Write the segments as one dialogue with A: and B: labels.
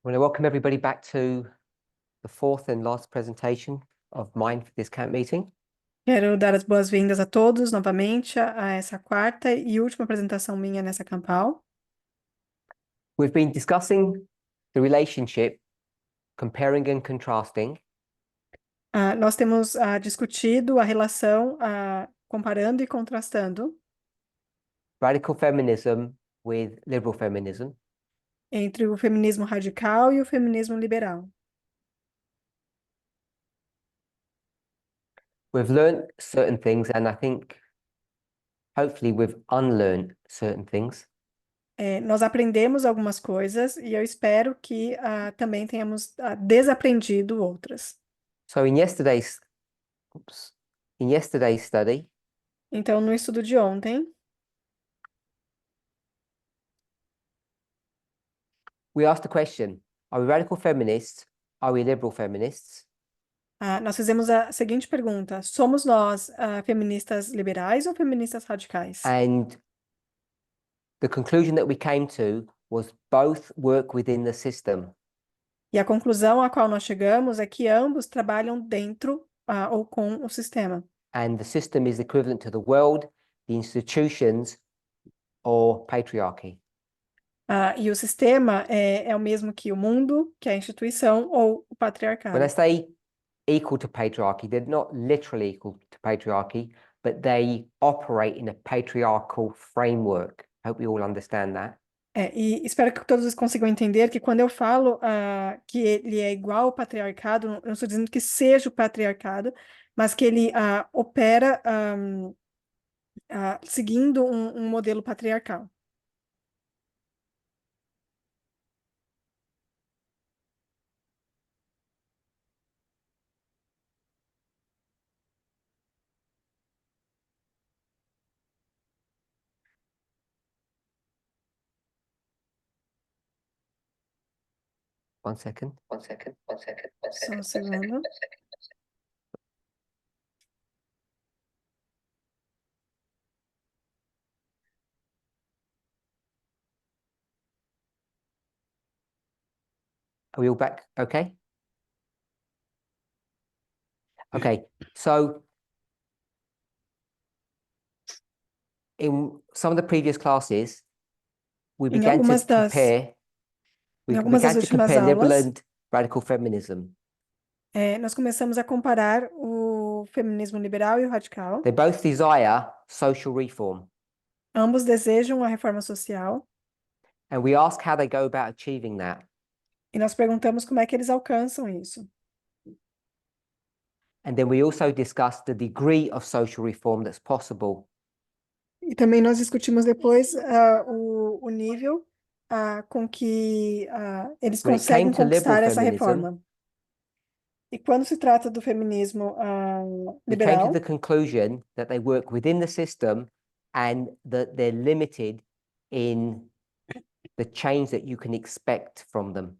A: I want to welcome everybody back to the fourth and last presentation of mine for this camp meeting.
B: Quero dar as boas-vindas a todos novamente a essa quarta e última apresentação minha nessa campal.
A: We've been discussing the relationship, comparing and contrasting
B: Nós temos discutido a relação, comparando e contrastando
A: radical feminism with liberal feminism.
B: entre o feminismo radical e o feminismo liberal.
A: We've learned certain things, and I think hopefully we've unlearned certain things.
B: Nós aprendemos algumas coisas e eu espero que também tenhamos desaprendido outras.
A: So in yesterday's study,
B: Então, no estudo de ontem,
A: we asked the question, are we radical feminists? Are we liberal feminists?
B: nós fizemos a seguinte pergunta: somos nós feministas liberais ou feministas radicais?
A: And the conclusion that we came to was both work within the system.
B: E a conclusão a qual nós chegamos é que ambos trabalham dentro ou com o sistema.
A: And the system is equivalent to the world, the institutions, or patriarchy.
B: E o sistema é o mesmo que o mundo, que a instituição ou o
A: When I
B: patriarcado.
A: say equal to patriarchy, they're not literally equal to patriarchy, but they operate in a patriarchal framework. I hope we all understand that.
B: E espero que todos consigam entender que quando eu falo que ele é igual ao patriarcado, eu não estou dizendo que seja o patriarcado, mas que ele opera seguindo um modelo patriarcal.
A: One second.
B: Só um segundo.
A: Are we all back? Okay. Okay. So in some of the previous classes, we
B: Em
A: began to
B: algumas das,
A: compare. We
B: em algumas das
A: began to
B: últimas
A: compare liberal
B: aulas,
A: and radical feminism.
B: nós começamos a comparar o feminismo liberal e o radical.
A: They both desire social reform,
B: Ambos desejam a reforma social
A: and we ask how they go about achieving that.
B: e nós perguntamos como é que eles alcançam isso.
A: And then we also discussed the degree of social reform that's possible.
B: E também nós discutimos depois o nível com que eles
A: When it came
B: conseguem
A: to liberal
B: conquistar essa
A: feminism,
B: reforma. E quando se trata do feminismo
A: we came to
B: liberal,
A: the conclusion that they work within the system and that they're limited in the change that you can expect from them.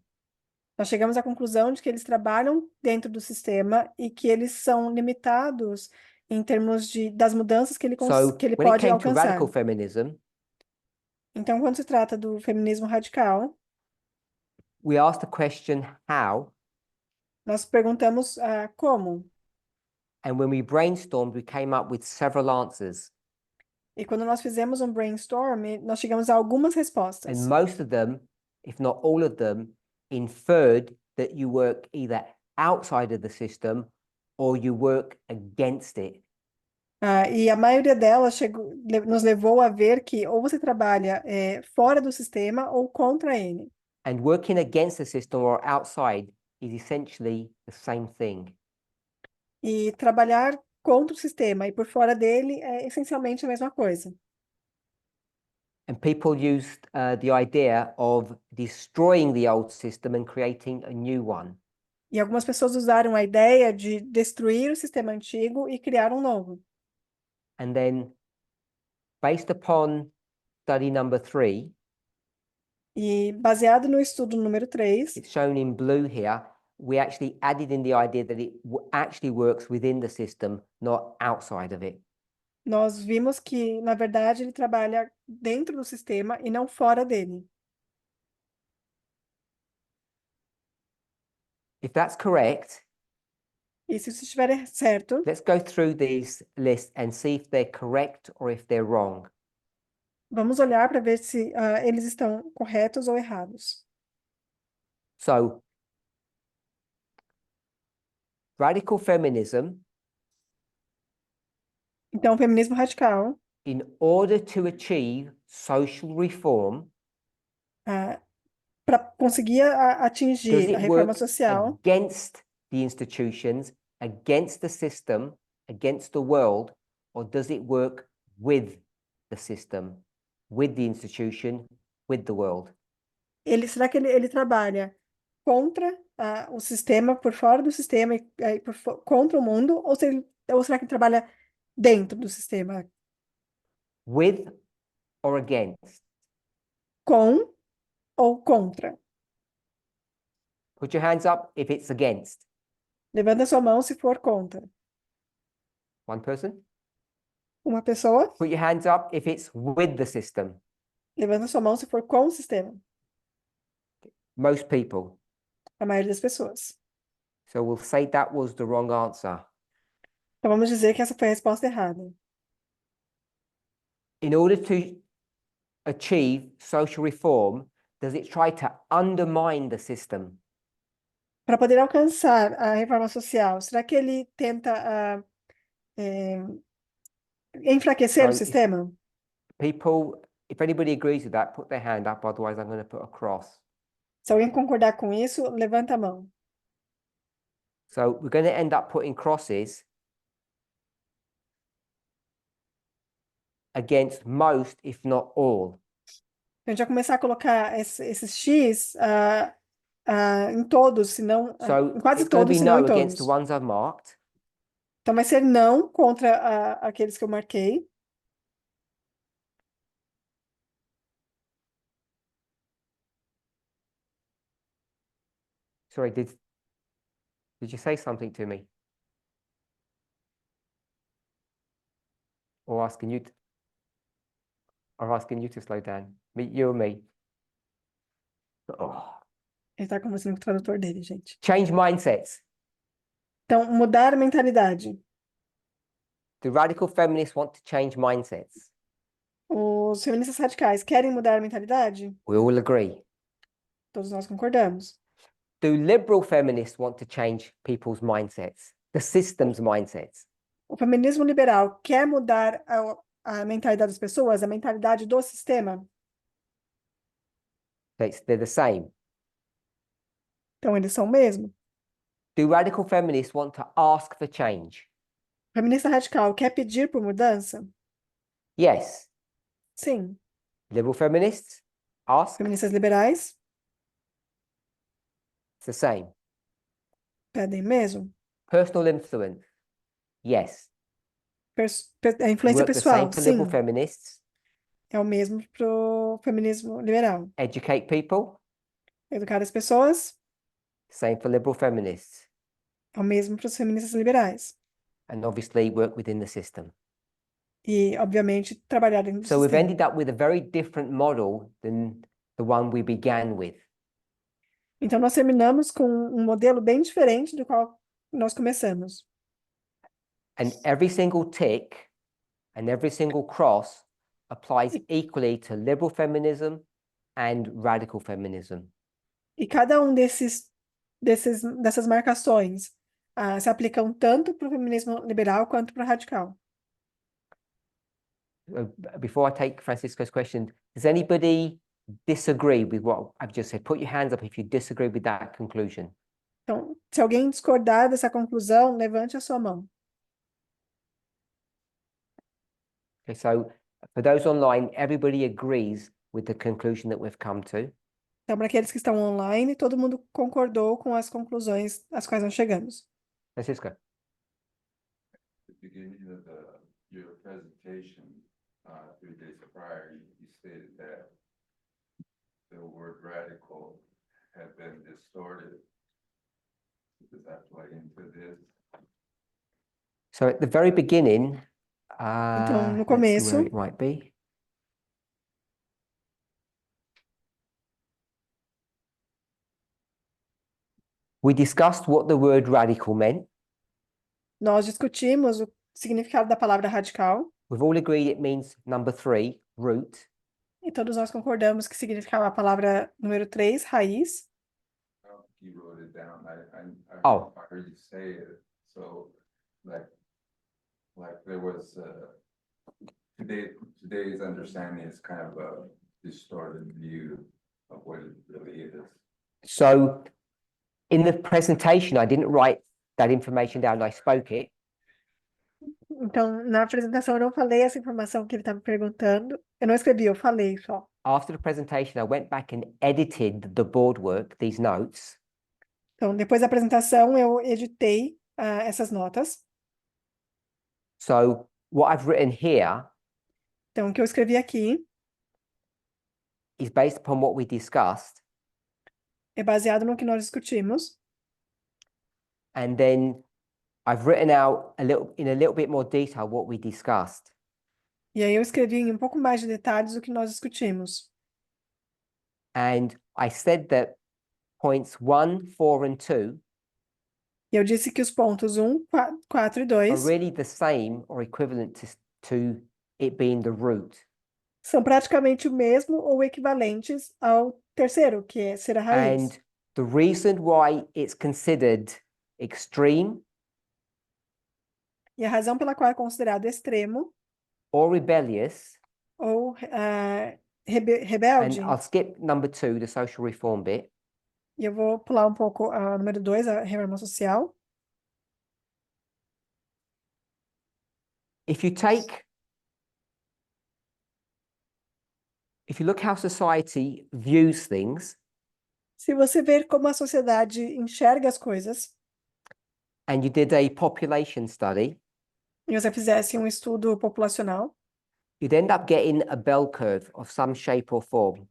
B: nós chegamos à conclusão de que eles trabalham dentro do sistema e que eles são limitados em termos das mudanças que ele
A: So
B: que ele
A: when it
B: pode
A: came to
B: alcançar.
A: radical feminism,
B: Então, quando se trata do feminismo radical,
A: we asked the question how,
B: nós perguntamos como.
A: and when we brainstormed, we came up with several answers.
B: E quando nós fizemos um brainstorm, nós chegamos a algumas respostas.
A: And most of them, if not all of them, inferred that you work either outside of the system or you work against it.
B: E a maioria delas nos levou a ver que ou você trabalha fora do sistema ou contra ele.
A: And working against the system or outside is essentially the same thing.
B: E trabalhar contra o sistema e por fora dele é essencialmente a mesma coisa.
A: And people used the idea of destroying the old system and creating a new one.
B: E algumas pessoas usaram a ideia de destruir o sistema antigo e criar um novo.
A: And then, based upon study number 3,
B: E baseado no estudo número 3,
A: it's shown in blue here, we actually added in the idea that it actually works within the system, not outside of it.
B: nós vimos que, na verdade, ele trabalha dentro do sistema e não fora dele.
A: If that's correct,
B: E se isso estiver certo,
A: let's go through these lists and see if they're correct or if they're wrong.
B: vamos olhar para ver se eles estão corretos ou errados.
A: So, radical feminism,
B: Então, o feminismo radical,
A: in order to achieve social reform,
B: para conseguir
A: does
B: atingir a
A: it
B: reforma
A: work
B: social,
A: against the institutions, against the system, against the world, or does it work with the system, with the institution, with the world?
B: será que ele trabalha contra o sistema, por fora do sistema, contra o mundo, ou será que ele trabalha dentro do sistema,
A: With or against?
B: com ou contra?
A: Put your hands up if it's against.
B: Levanta sua mão se for contra.
A: One person.
B: Uma pessoa,
A: Put your hands up if it's with the system.
B: levanta sua mão se for com o sistema.
A: Most people.
B: A maioria das pessoas.
A: So we'll say that was the wrong answer.
B: Então vamos dizer que essa foi a resposta errada.
A: In order to achieve social reform, does it try to undermine the system?
B: Para poder alcançar a reforma social, será que ele tenta enfraquecer o
A: So if
B: sistema?
A: people, if anybody agrees with that, put their hand up, otherwise I'm going to put a cross.
B: Se alguém concordar com isso, levanta a mão.
A: So we're going to end up putting crosses against most, if not all.
B: A gente vai começar a colocar esses X em todos, se não,
A: So
B: em quase
A: it's going to
B: todos,
A: be
B: se não em
A: no against the
B: todos.
A: ones I've marked.
B: Então vai ser não contra aqueles que eu marquei.
A: Sorry, did you say something to me? Or asking you to slow down? Me, you or me? Oh.
B: Ele está conversando com o tradutor dele, gente.
A: Change mindsets.
B: Então, mudar a mentalidade.
A: Do radical feminists want to change mindsets?
B: Os feministas radicais querem mudar a mentalidade?
A: We all agree.
B: Todos nós concordamos.
A: Do liberal feminists want to change people's mindsets? The system's mindsets?
B: O feminismo liberal quer mudar a mentalidade das pessoas, a mentalidade do sistema?
A: They're the same.
B: Então, eles são o mesmo.
A: Do radical feminists want to ask for change?
B: O feminista radical quer pedir por mudança?
A: Yes.
B: Sim.
A: Liberal feminists ask?
B: Feministas liberais
A: It's the same.
B: pedem mesmo.
A: Personal influence? Yes.
B: A influência
A: Work the same
B: pessoal,
A: for liberal
B: sim.
A: feminists?
B: É o mesmo pro feminismo liberal.
A: Educate people?
B: Educar as pessoas
A: Same for liberal feminists.
B: é o mesmo para os feministas liberais.
A: And obviously work within the system.
B: E, obviamente, trabalhar dentro do
A: So we've
B: sistema.
A: ended up with a very different model than the one we began with.
B: Então, nós terminamos com um modelo bem diferente do qual nós começamos.
A: And every single tick and every single cross applies equally to liberal feminism and radical feminism.
B: E cada um dessas marcações se aplicam tanto para o feminismo liberal quanto para o radical.
A: Before I take Francisco's question, does anybody disagree with what I've just said? Put your hands up if you disagree with that conclusion.
B: Então, se alguém discordar dessa conclusão, levante a sua mão.
A: Okay, so for those online, everybody agrees with the conclusion that we've come to.
B: Então, para aqueles que estão online, todo mundo concordou com as conclusões às quais nós chegamos.
A: Francisco.
C: At the beginning of your presentation, 3 days prior, you stated that the word radical had been distorted. Does that play into this?
A: So at the very beginning,
B: Então, no
A: let's see
B: começo,
A: where it might be. We discussed what the word radical meant.
B: Nós discutimos o significado da palavra radical
A: We've all agreed it means number 3, root.
B: e todos nós concordamos que significava a palavra número 3, raiz.
C: I don't think you wrote it down.
A: Oh.
C: I heard you say it, so like there was, today's understanding is kind of a distorted view of what it really is.
A: So in the presentation, I didn't write that information down, I spoke it.
B: Então, na apresentação eu não falei essa informação que ele estava perguntando. Eu não escrevi, eu falei só.
A: After the presentation, I went back and edited the board work, these notes,
B: Então, depois da apresentação, eu editei essas notas.
A: so what I've written here
B: Então, o que eu escrevi aqui
A: is based upon what we discussed,
B: é baseado no que nós discutimos.
A: and then I've written out in a little bit more detail what we discussed.
B: E aí eu escrevi em um pouco mais de detalhes o que nós discutimos.
A: And I said that points 1, 4, and 2
B: E eu disse que os pontos 1, 4 e
A: are
B: 2
A: really the same or equivalent to it being the root.
B: são praticamente o mesmo ou equivalentes ao terceiro, que é ser a raiz.
A: And the reason why it's considered extreme
B: E a razão pela qual é considerado extremo
A: or rebellious,
B: ou
A: and
B: rebelde,
A: I'll skip number 2, the social reform bit.
B: e eu vou pular um pouco a número 2, a reforma social.
A: If you look how society views things,
B: Se você ver como a sociedade enxerga as coisas,
A: and you did a population study,
B: e você fizesse um estudo populacional,
A: you'd end up getting a bell curve of some shape or form.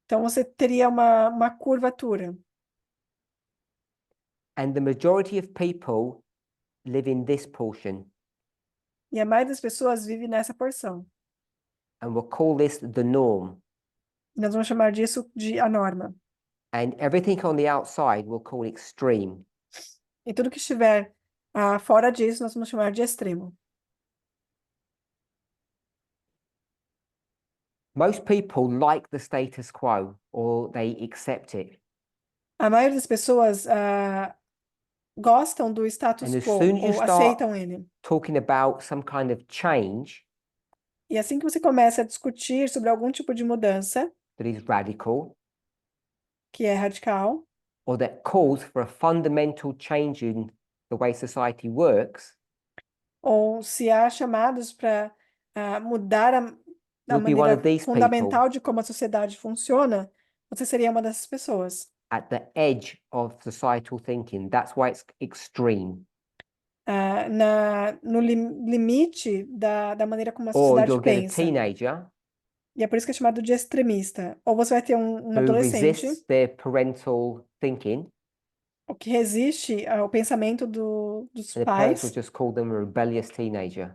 B: então você teria uma curvatura.
A: And the majority of people live in this portion,
B: E a maioria das pessoas vive nessa porção.
A: and we'll call this the norm.
B: Nós vamos chamar disso de a norma.
A: And everything on the outside we'll call extreme.
B: E tudo que estiver fora disso, nós vamos chamar de extremo.
A: Most people like the status quo, or they accept it.
B: A maioria das pessoas gostam do status
A: And as
B: quo
A: soon as you
B: ou
A: start
B: aceitam ele.
A: talking about some kind of change
B: E assim que você começa a discutir sobre algum tipo de mudança,
A: that is radical,
B: que é radical,
A: or that calls for a fundamental change in the way society works,
B: ou se há chamados para mudar a
A: you'll be one
B: maneira
A: of these people
B: fundamental de como a sociedade funciona, você seria uma dessas pessoas.
A: at the edge of societal thinking. That's why it's extreme.
B: No limite da maneira como a
A: Or
B: sociedade
A: you'll get a
B: pensa.
A: teenager
B: E é por isso que é chamado de extremista. Ou você vai ter um
A: who
B: adolescente
A: resists their parental thinking,
B: o que resiste ao pensamento dos
A: and the parents will
B: pais,
A: just call them a rebellious teenager.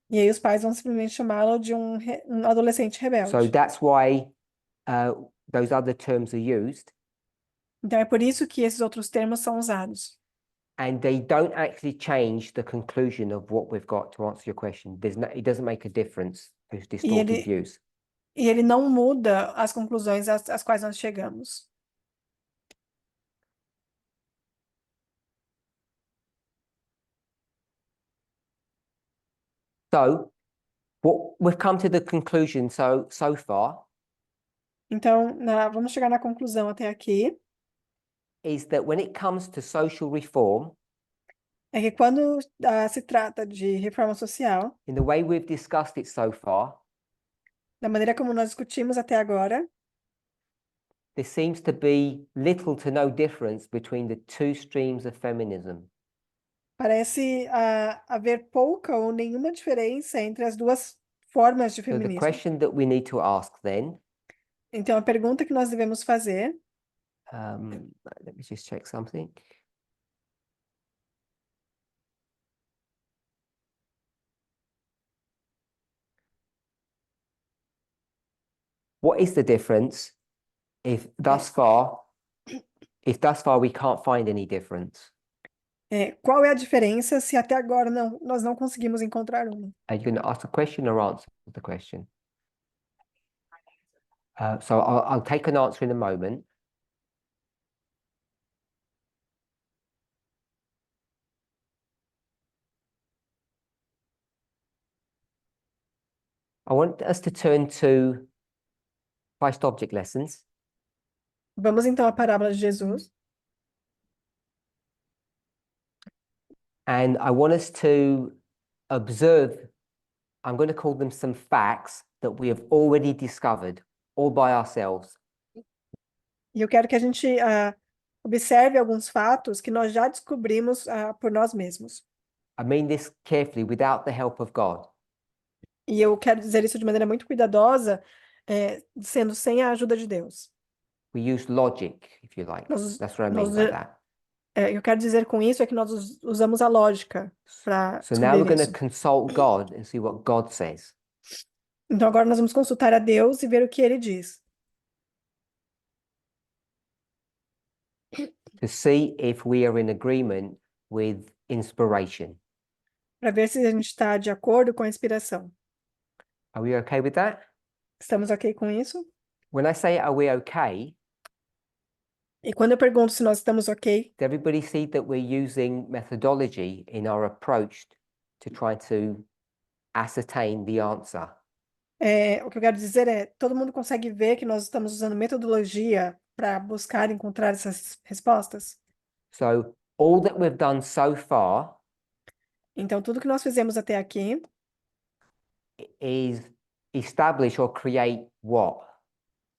B: e aí os pais vão simplesmente chamá-lo de um adolescente
A: So
B: rebelde.
A: that's why those other terms are used,
B: Então é por isso que esses outros termos são usados.
A: and they don't actually change the conclusion of what we've got to answer your question. It doesn't make a difference. There's distorted
B: ele-
A: views.
B: E ele não muda as conclusões às quais nós chegamos.
A: So what we've come to the conclusion so far
B: Então, vamos chegar na conclusão até aqui,
A: is that when it comes to social reform,
B: é que quando se trata de reforma social,
A: in the way we've discussed it so far,
B: da maneira como nós discutimos até agora,
A: there seems to be little to no difference between the two streams of feminism.
B: parece haver pouca ou nenhuma diferença entre as duas formas de
A: So the
B: feminismo.
A: question that we need to ask then,
B: Então, a pergunta que nós devemos fazer,
A: let me just check something. What is the difference if thus far if thus far we can't find any difference?
B: Qual é a diferença se até agora nós não conseguimos encontrar uma?
A: Are you going to ask a question or answer the question? So I'll take an answer in a moment. I want us to turn to Christ object lessons.
B: Vamos então à parábola de Jesus.
A: And I want us to observe, I'm going to call them some facts that we have already discovered all by ourselves.
B: E eu quero que a gente observe alguns fatos que nós já descobrimos por nós mesmos.
A: I mean this carefully, without the help of God.
B: E eu quero dizer isso de maneira muito cuidadosa, sendo sem a ajuda de Deus.
A: We use logic, if you like.
B: Nós-
A: That's what I mean
B: nós-
A: by that.
B: Eu quero dizer com isso é que nós usamos a lógica para
A: So now we're
B: descobrir
A: going to
B: isso.
A: consult God and see what God says.
B: Então agora nós vamos consultar a Deus e ver o que ele diz,
A: To see if we are in agreement with inspiration.
B: para ver se a gente está de acordo com a inspiração.
A: Are we okay with that?
B: Estamos ok com isso?
A: When I say are we okay,
B: E quando eu pergunto se nós estamos ok,
A: does everybody see that we're using methodology in our approach to try to ascertain the answer?
B: o que eu quero dizer é, todo mundo consegue ver que nós estamos usando metodologia para buscar encontrar essas respostas?
A: So all that we've done so far
B: Então, tudo que nós fizemos até aqui
A: is establish or create what?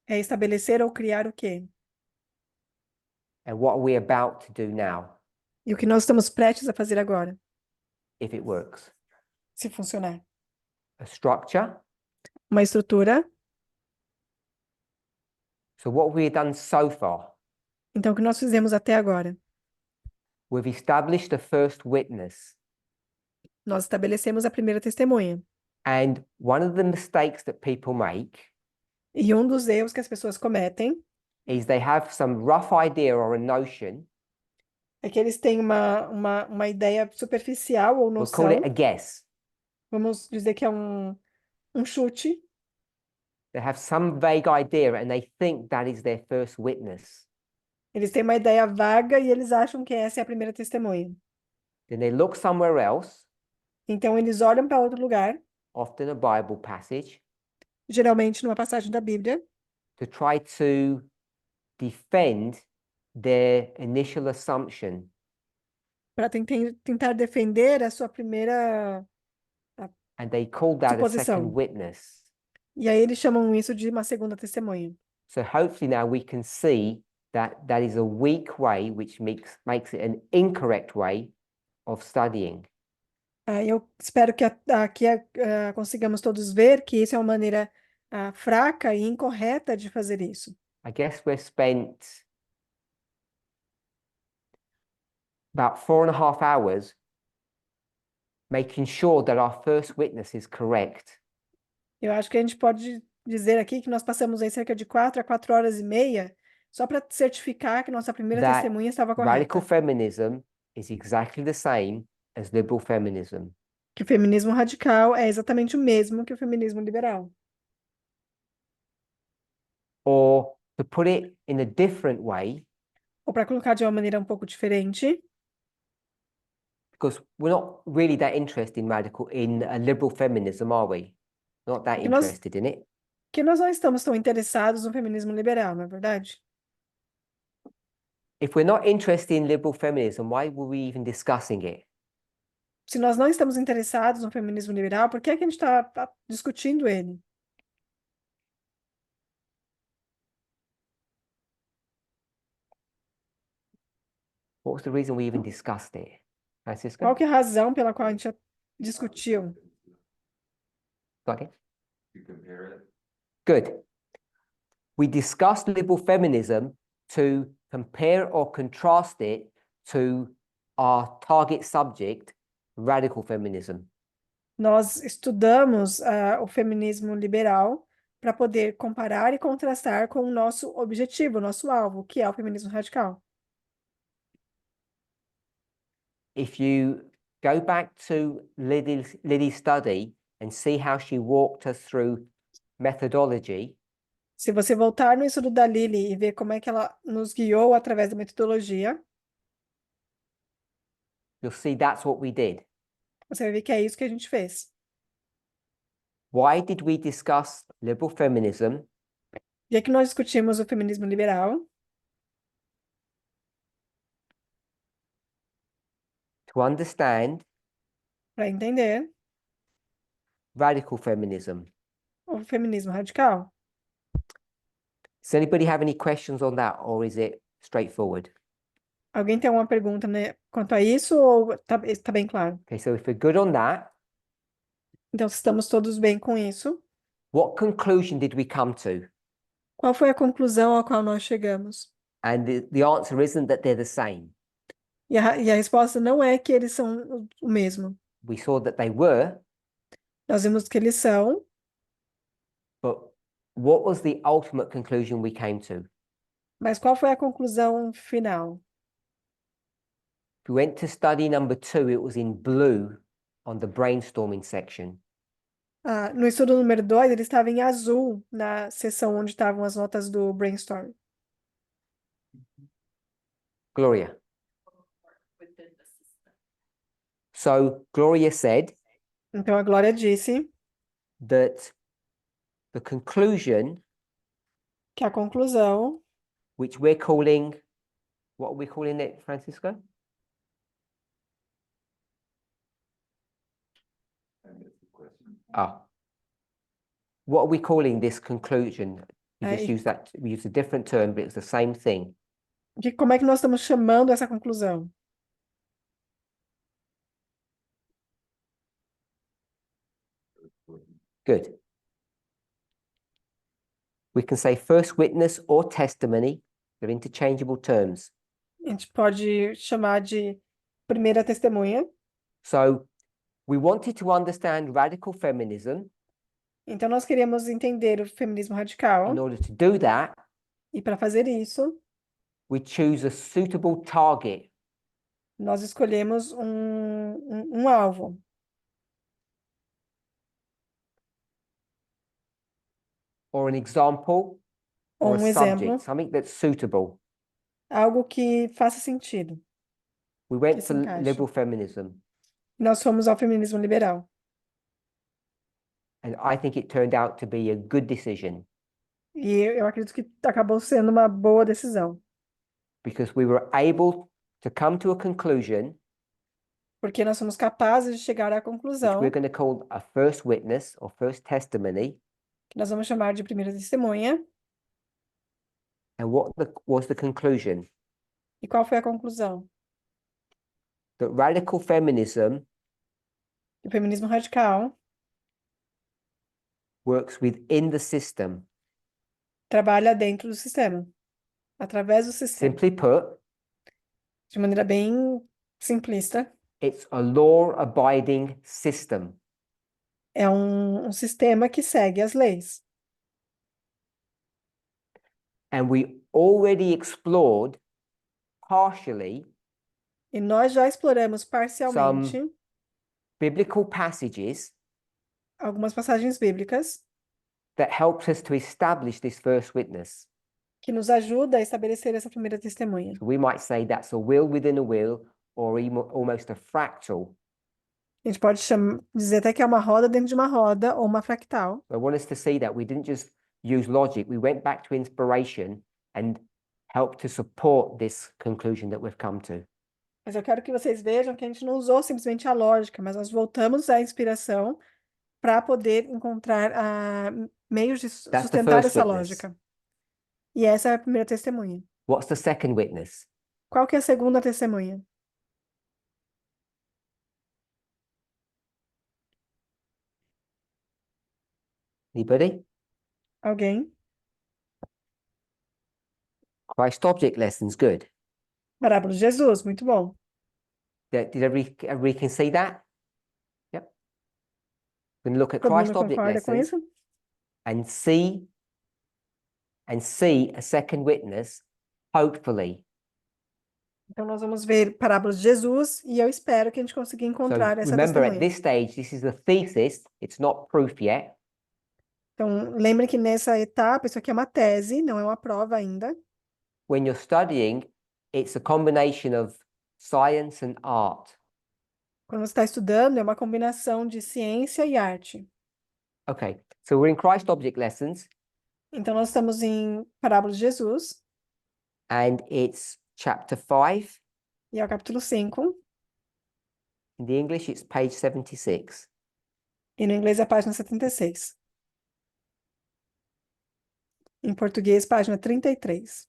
B: é estabelecer ou criar o quê?
A: And what are we about to do now,
B: E o que nós estamos prestes a fazer agora,
A: if it works?
B: se funcionar?
A: A structure.
B: Uma estrutura.
A: So what we've done so far,
B: Então, o que nós fizemos até agora?
A: we've established the first witness.
B: Nós estabelecemos a primeira testemunha.
A: And one of the mistakes that people make
B: E um dos erros que as pessoas cometem
A: is they have some rough idea or a notion,
B: é que eles têm uma ideia superficial ou
A: we'll call
B: noção,
A: it a guess.
B: vamos dizer que é um chute,
A: They have some vague idea and they think that is their first witness.
B: eles têm uma ideia vaga e eles acham que essa é a primeira testemunha.
A: Then they look somewhere else,
B: Então, eles olham para outro lugar,
A: often a Bible passage,
B: geralmente numa passagem da Bíblia,
A: to try to defend their initial assumption.
B: para tentar defender a sua primeira.
A: And they call that a
B: Suposição.
A: second witness.
B: E aí eles chamam isso de uma segunda testemunha.
A: So hopefully now we can see that that is a weak way, which makes it an incorrect way of studying.
B: Eu espero que aqui consigamos todos ver que isso é uma maneira fraca e incorreta de fazer isso.
A: I guess we've spent about 4.5 hours making sure that our first witness is correct.
B: Eu acho que a gente pode dizer aqui que nós passamos aí cerca de 4 a 4 horas e meia só para certificar que nossa primeira
A: That
B: testemunha estava
A: Radical
B: correta.
A: feminism is exactly the same as liberal feminism.
B: Que o feminismo radical é exatamente o mesmo que o feminismo liberal.
A: Or to put it in a different way,
B: Ou para colocar de uma maneira um pouco diferente,
A: because we're not really that interested in liberal feminism, are we? Not that
B: Porque nós-
A: interested in it.
B: que nós não estamos tão interessados no feminismo liberal, não é verdade?
A: If we're not interested in liberal feminism, why were we even discussing it?
B: Se nós não estamos interessados no feminismo liberal, por que é que a gente está discutindo ele?
A: What was the reason we even discussed it? Francisco?
B: Qual que é a razão pela qual a gente discutiu?
A: Got it?
C: To compare it.
A: Good. We discussed liberal feminism to compare or contrast it to our target subject, radical feminism.
B: Nós estudamos o feminismo liberal para poder comparar e contrastar com o nosso objetivo, o nosso alvo, que é o feminismo radical.
A: if you go back to Lily's study and see how she walked us through methodology,
B: Se você voltar no estudo da Lily e ver como é que ela nos guiou através da metodologia,
A: you'll see that's what we did.
B: você vai ver que é isso que a gente fez.
A: Why did we discuss liberal feminism?
B: E aqui nós discutimos o feminismo liberal
A: To understand
B: para entender
A: radical feminism.
B: o feminismo radical.
A: Does anybody have any questions on that, or is it straightforward?
B: Alguém tem alguma pergunta, né, quanto a isso ou tá bem claro?
A: Okay, so if we're good on that,
B: Então, se estamos todos bem com isso,
A: what conclusion did we come to?
B: qual foi a conclusão a qual nós chegamos?
A: And the answer isn't that they're the same.
B: E a resposta não é que eles são o mesmo.
A: We saw that they were,
B: Nós vimos que eles são,
A: but what was the ultimate conclusion we came to?
B: mas qual foi a conclusão final?
A: If we went to study number 2, it was in blue on the brainstorming section.
B: Ah, no estudo número 2, ele estava em azul na seção onde estavam as notas do brainstorm.
A: Gloria. So Gloria said
B: Então, a Glória disse
A: that the conclusion,
B: que a conclusão,
A: which we're calling, what are we calling it, Francisco?
C: I missed the question.
A: Ah. What are we calling this conclusion? We just
B: I-
A: use that, we use a different term, but it's the same thing.
B: como é que nós estamos chamando essa conclusão?
A: Good. We can say first witness or testimony. They're interchangeable terms.
B: A gente pode chamar de primeira testemunha.
A: So we wanted to understand radical feminism.
B: Então, nós queríamos entender o feminismo radical.
A: In order to do that,
B: E para fazer isso,
A: we choose a suitable target.
B: nós escolhemos um alvo.
A: Or an example,
B: Ou
A: or a
B: um exemplo,
A: subject, something that's suitable.
B: algo que faça sentido.
A: We went
B: Que se
A: for
B: encaixe.
A: liberal feminism,
B: Nós fomos ao feminismo liberal.
A: and I think it turned out to be a good decision
B: E eu acredito que acabou sendo uma boa decisão.
A: because we were able to come to a conclusion
B: Porque nós somos capazes de chegar à
A: which
B: conclusão,
A: we're going to call a first witness or first testimony.
B: que nós vamos chamar de primeira testemunha.
A: And what was the conclusion?
B: E qual foi a conclusão?
A: That radical feminism
B: O feminismo radical
A: works within the system.
B: trabalha dentro do sistema, através do sistema.
A: Simply put,
B: De maneira bem simplista,
A: it's a law-abiding system.
B: é um sistema que segue as leis.
A: And we already explored partially
B: E nós já exploramos parcialmente
A: biblical passages
B: algumas passagens bíblicas
A: that helps us to establish this first witness.
B: que nos ajuda a estabelecer essa primeira testemunha.
A: So we might say that's a will within a will, or almost a fractal.
B: A gente pode dizer até que é uma roda dentro de uma roda ou uma fractal.
A: I want us to see that we didn't just use logic, we went back to inspiration and helped to support this conclusion that we've come to.
B: Mas eu quero que vocês vejam que a gente não usou simplesmente a lógica, mas nós voltamos à inspiração para poder encontrar meios de
A: the
B: sustentar
A: first
B: essa
A: witness.
B: lógica. E essa é a primeira testemunha.
A: What's the second witness?
B: Qual que é a segunda testemunha?
A: Anybody?
B: Alguém?
A: Christ object lessons, good.
B: Parábola de Jesus, muito bom.
A: Did everybody can see that? Yep. We're going to look at
B: Todo
A: Christ
B: mundo
A: object
B: concorda com
A: lessons
B: isso?
A: and see a second witness, hopefully.
B: Então, nós vamos ver parábolas de Jesus e eu espero que a gente consiga
A: So
B: encontrar essa
A: remember, at
B: testemunha.
A: this stage, this is a thesis. It's not proof yet.
B: Então, lembre que nessa etapa, isso aqui é uma tese, não é uma prova ainda.
A: When you're studying, it's a combination of science and art.
B: Quando você está estudando, é uma combinação de ciência e arte.
A: Okay, so we're in Christ object lessons,
B: Então, nós estamos em Parábolas de Jesus,
A: and it's chapter 5.
B: e é o capítulo 5,
A: In the English, it's page 76.
B: e no inglês é a página 76. Em português, página 33.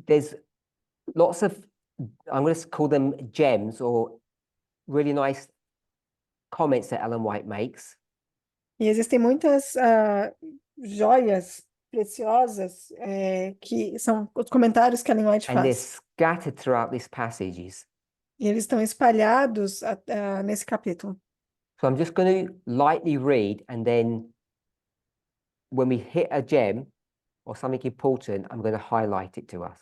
A: There's lots of, I'm going to call them gems or really nice comments that Ellen White makes.
B: E existem muitas joias preciosas que são os comentários que a Ellen White
A: And they're
B: faz.
A: scattered throughout these passages.
B: E eles estão espalhados nesse capítulo.
A: So I'm just going to lightly read, and then when we hit a gem or something important, I'm going to highlight it to us.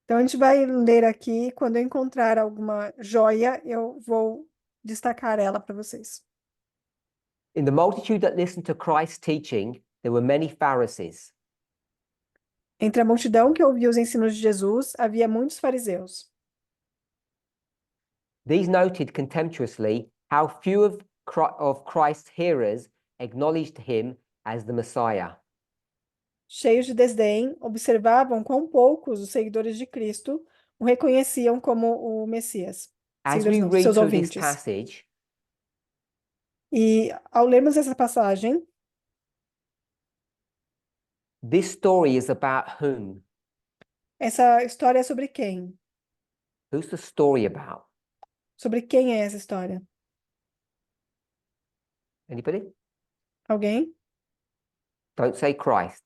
B: Então, a gente vai ler aqui. Quando eu encontrar alguma joia, eu vou destacar ela para vocês.
A: In the multitude that listened to Christ's teaching, there were many Pharisees.
B: Entre a multidão que ouvia os ensinos de Jesus, havia muitos fariseus.
A: These noted contemptuously how few of Christ's hearers acknowledged him as the Messiah.
B: Cheios de desdém, observavam quão poucos os seguidores de Cristo o reconheciam como o Messias.
A: As
B: Seguidores
A: we
B: não,
A: read
B: seus
A: through this
B: ouvintes.
A: passage,
B: E ao lermos essa passagem,
A: this story is about whom?
B: essa história é sobre quem?
A: Who's the story about?
B: Sobre quem é essa história?
A: Anybody?
B: Alguém?
A: Don't say Christ.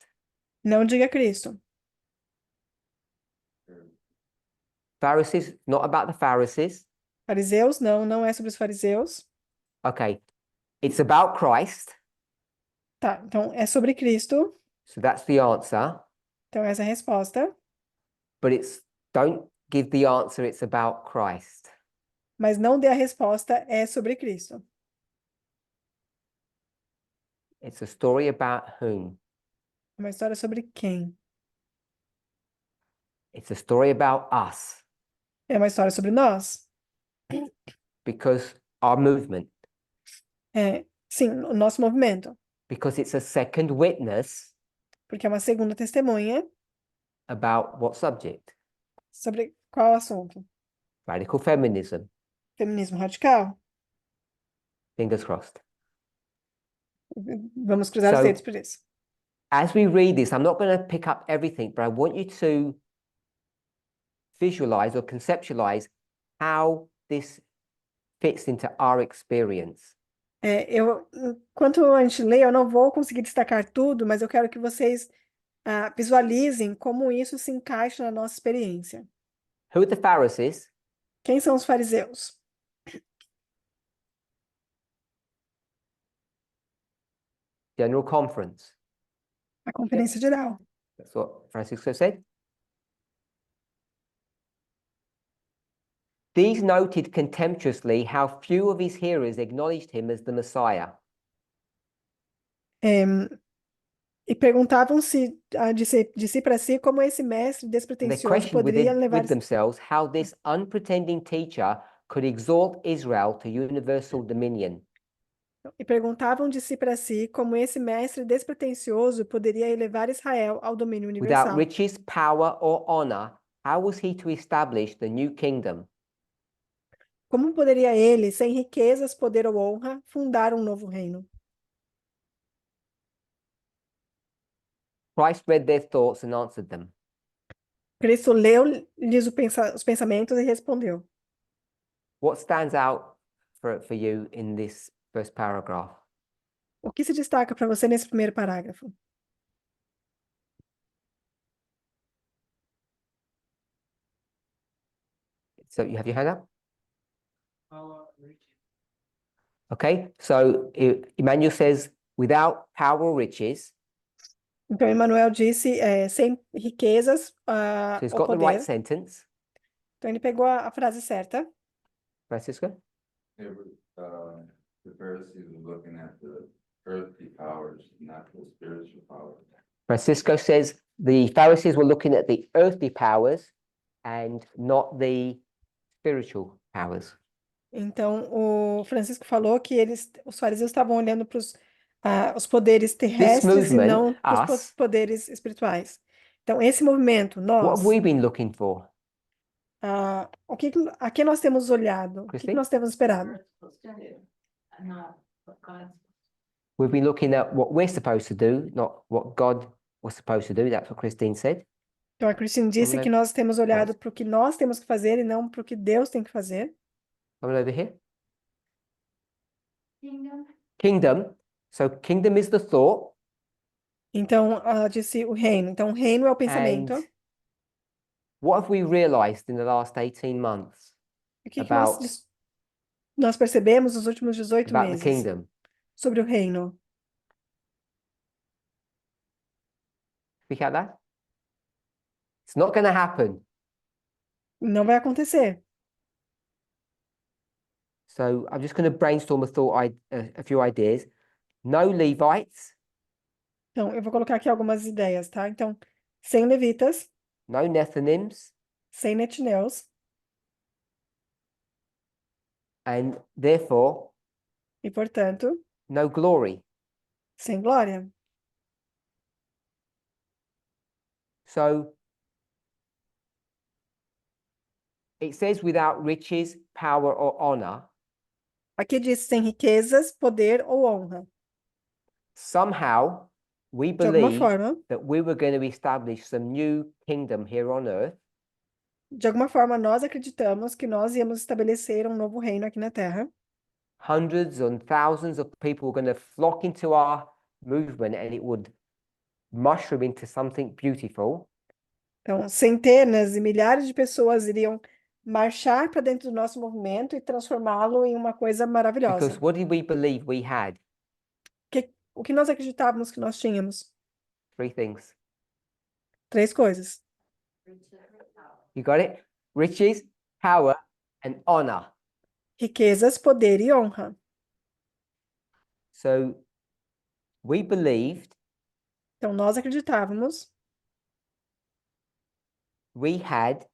B: Não diga Cristo.
A: Pharisees, not about the Pharisees.
B: Fariseus? Não, não é sobre os fariseus.
A: Okay. It's about Christ.
B: Tá, então é sobre Cristo.
A: So that's the answer.
B: Então essa é a resposta.
A: But don't give the answer, it's about Christ.
B: Mas não dê a resposta, é sobre Cristo.
A: It's a story about whom?
B: É uma história sobre quem?
A: It's a story about us.
B: É uma história sobre nós.
A: Because our movement.
B: Sim, o nosso movimento.
A: Because it's a second witness
B: Porque é uma segunda testemunha
A: about what subject?
B: sobre qual assunto?
A: Radical feminism.
B: Feminismo radical.
A: Fingers crossed.
B: Vamos cruzar os
A: So-
B: dedos por isso.
A: As we read this, I'm not going to pick up everything, but I want you to visualize or conceptualize how this fits into our experience.
B: Enquanto a gente lê, eu não vou conseguir destacar tudo, mas eu quero que vocês visualizem como isso se encaixa na nossa experiência.
A: Who are the Pharisees?
B: Quem são os fariseus?
A: General Conference.
B: A Conferência Geral.
A: That's what Francisco said. These noted contemptuously how few of his hearers acknowledged him as the Messiah.
B: E perguntavam-se de si para si como esse mestre
A: And they
B: despretensioso
A: questioned
B: poderia
A: with
B: levar
A: themselves how this unpretending teacher could exalt Israel to universal dominion.
B: E perguntavam de si para si como esse mestre despretensioso poderia elevar Israel ao domínio
A: Without
B: universal.
A: riches, power, or honor, how was he to establish the new kingdom?
B: Como poderia ele, sem riquezas, poder ou honra, fundar um novo reino?
A: Christ read their thoughts and answered them.
B: Cristo leu-lhes os pensamentos e respondeu.
A: What stands out for you in this first paragraph?
B: O que se destaca para você nesse primeiro parágrafo?
A: So you have your hand up? Okay, so Emmanuel says, without power or riches,
B: Então, Emmanuel disse, sem riquezas
A: so he's
B: ou
A: got the right
B: poder.
A: sentence.
B: Então, ele pegou a frase certa.
A: Francisco?
C: They were, the Pharisees were looking at the earthly powers, not the spiritual powers.
A: Francisco says the Pharisees were looking at the earthly powers and not the spiritual powers.
B: Então, o Francisco falou que os fariseus estavam olhando para os poderes terrestres e
A: movement,
B: não para os
A: us,
B: poderes espirituais. Então, esse movimento,
A: What
B: nós,
A: have we been looking for?
B: a que nós temos olhado? O que
A: Christine?
B: nós temos esperado?
A: We've been looking at what we're supposed to do, not what God was supposed to do. That's what Christine said.
B: Então, a Christine disse
A: Vamos
B: que
A: lá.
B: nós temos olhado para o que nós temos que fazer e não para o que Deus tem que fazer.
A: Coming over here. Kingdom. So kingdom is the thought,
B: Então, ela disse o reino. Então, o reino é o pensamento.
A: and what have we realized in the last 18 months
B: O que
A: about,
B: nós percebemos nos últimos 18
A: about the
B: meses
A: kingdom?
B: sobre o reino?
A: Speak out that. It's not going to happen.
B: Não vai acontecer.
A: So I'm just going to brainstorm a few ideas. No Levites,
B: Então, eu vou colocar aqui algumas ideias, tá? Então, sem levitas,
A: no Nethinims,
B: sem netineus,
A: and therefore
B: e, portanto,
A: no glory.
B: sem glória.
A: So it says without riches, power, or honor.
B: Aqui diz sem riquezas, poder ou honra.
A: Somehow we
B: De alguma
A: believe
B: forma,
A: that we were going to establish some new kingdom here on earth,
B: nós acreditamos que nós íamos estabelecer um novo reino aqui na Terra.
A: hundreds and thousands of people were going to flock into our movement and it would mushroom into something beautiful.
B: Então, centenas e milhares de pessoas iriam marchar para dentro do nosso movimento e transformá-lo em uma coisa maravilhosa.
A: Because what did we believe we had?
B: O que nós acreditávamos que nós tínhamos?
A: 3 things.
B: 3 coisas.
A: You got it? Riches, power, and honor.
B: Riquezas, poder e honra.
A: So we believed
B: Então, nós acreditávamos
A: we had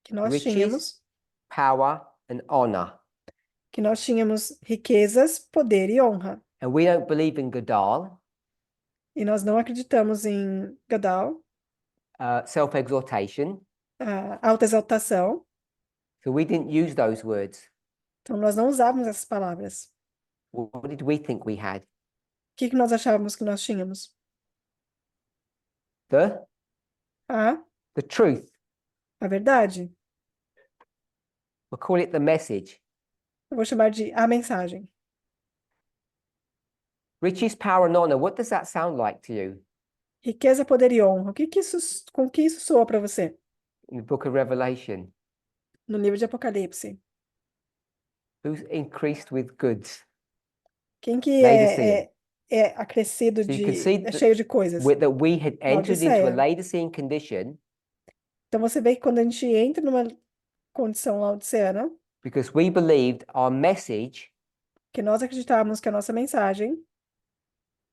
B: que nós
A: riches,
B: tínhamos,
A: power, and honor.
B: riquezas, poder e honra.
A: And we don't believe in Gadal,
B: E nós não acreditamos em Gadal,
A: self-exaltation.
B: autoexaltação.
A: So we didn't use those words.
B: Então, nós não usávamos essas palavras.
A: What did we think we had?
B: O que nós achávamos que nós tínhamos?
A: The truth.
B: A verdade.
A: We'll call it the message.
B: Eu vou chamar de a mensagem.
A: Riches, power, and honor. What does that sound like to you
B: Riqueza, poder e honra. Com que isso soa para você?
A: in the book of Revelation?
B: No livro de Apocalipse.
A: Who's increased with goods?
B: Quem que
A: Laodicean.
B: é acrescido
A: So you can see
B: é cheio de coisas?
A: that we had entered into a
B: Laodiceia.
A: Laodicean condition
B: Então você vê que quando a gente entra numa condição laodiceana,
A: because we believed our message
B: que nós acreditávamos que a nossa mensagem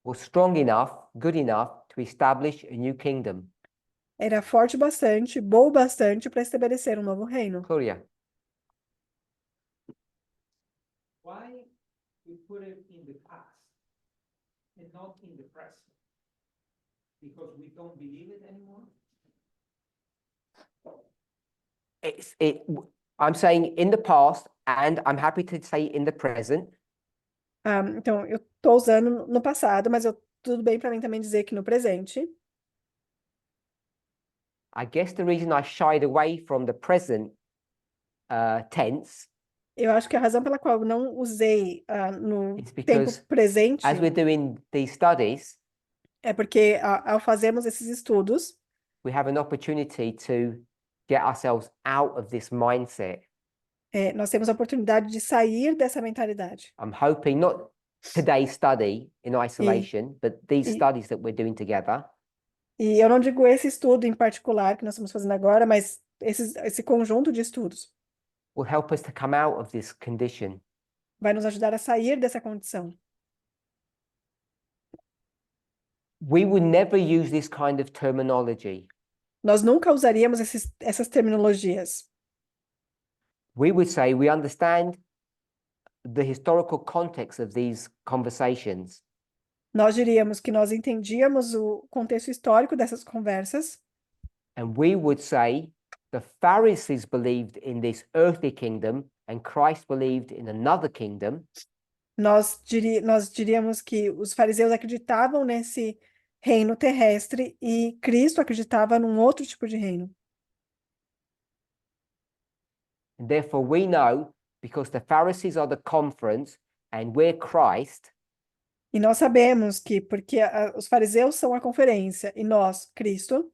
A: was strong enough, good enough to establish a new kingdom.
B: era forte bastante, boa bastante para estabelecer um novo reino.
A: Gloria.
D: Why we put it in the past and not in the present? Because we don't believe it anymore?
A: I'm saying in the past, and I'm happy to say in the present.
B: Então, eu estou usando no passado, mas tudo bem para mim também dizer que no presente.
A: I guess the reason I shied away from the present tense
B: Eu acho que a razão pela qual eu não usei no
A: It's
B: tempo
A: because
B: presente
A: as we're doing these studies,
B: é porque ao fazermos esses estudos,
A: we have an opportunity to get ourselves out of this mindset.
B: Nós temos a oportunidade de sair dessa mentalidade.
A: I'm hoping not today's study in isolation, but these
B: e-
A: studies that we're doing together
B: E eu não digo esse estudo em particular que nós estamos fazendo agora, mas esse conjunto de estudos
A: will help us to come out of this condition.
B: vai nos ajudar a sair dessa condição.
A: We would never use this kind of terminology.
B: Nós nunca usaríamos essas terminologias.
A: We would say we understand the historical context of these conversations,
B: Nós diríamos que nós entendíamos o contexto histórico dessas conversas
A: and we would say the Pharisees believed in this earthly kingdom and Christ believed in another kingdom.
B: nós diríamos que os fariseus acreditavam nesse reino terrestre e Cristo acreditava num outro tipo de reino.
A: And therefore, we know because the Pharisees are the conference and we're Christ,
B: E nós sabemos que, porque os fariseus são a conferência e nós, Cristo,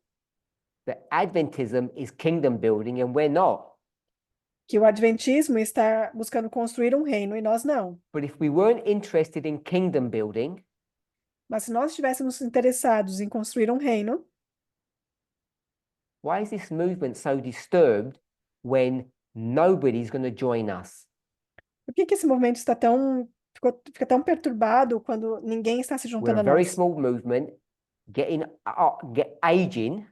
A: that Adventism is kingdom building and we're not.
B: que o adventismo está buscando construir um reino e nós não.
A: But if we weren't interested in kingdom building,
B: Mas se nós estivéssemos interessados em construir um reino,
A: why is this movement so disturbed when nobody's going to join us?
B: por que esse movimento fica tão perturbado quando ninguém está se
A: We're
B: juntando
A: a
B: a
A: very
B: nós?
A: small movement, aging,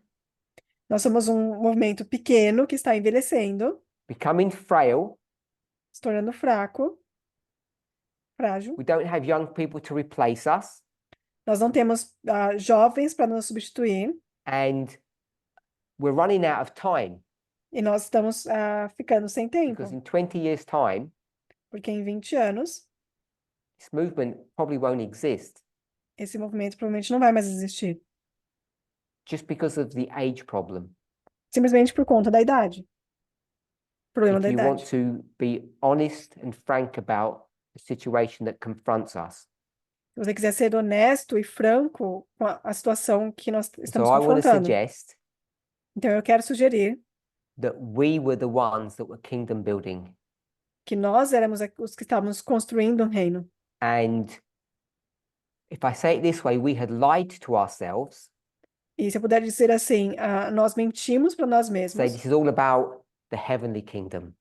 B: Nós somos um movimento pequeno que está envelhecendo,
A: becoming frail.
B: se tornando frágil.
A: We don't have young people to replace us,
B: Nós não temos jovens para nos substituir
A: and we're running out of time
B: e nós estamos ficando sem tempo,
A: because in 20 years' time,
B: porque em 20 anos
A: this movement probably won't exist
B: esse movimento provavelmente não vai mais existir,
A: just because of the age problem.
B: simplesmente por conta da idade. Problema
A: If
B: da
A: you want
B: idade.
A: to be honest and frank about the situation that confronts us.
B: Se você quiser ser honesto e franco com a situação que nós
A: So
B: estamos
A: I want to
B: confrontando,
A: suggest
B: então eu quero sugerir
A: that we were the ones that were kingdom building.
B: que nós éramos os que estávamos construindo um reino.
A: And if I say it this way, we had lied to ourselves,
B: E se eu puder dizer assim, nós mentimos para nós
A: say
B: mesmos,
A: this is all about the heavenly kingdom,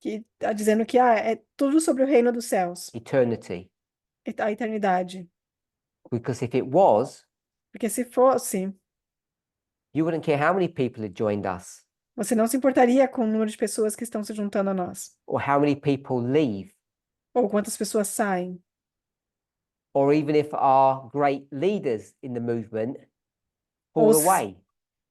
B: que dizendo que é tudo sobre o reino dos céus,
A: eternity.
B: a eternidade.
A: Because if it was,
B: Porque se fosse,
A: you wouldn't care how many people had joined us
B: você não se importaria com o número de pessoas que estão se juntando a nós,
A: or how many people leave,
B: ou quantas pessoas saem,
A: or even if our great leaders in the movement fall
B: Ou se-
A: away.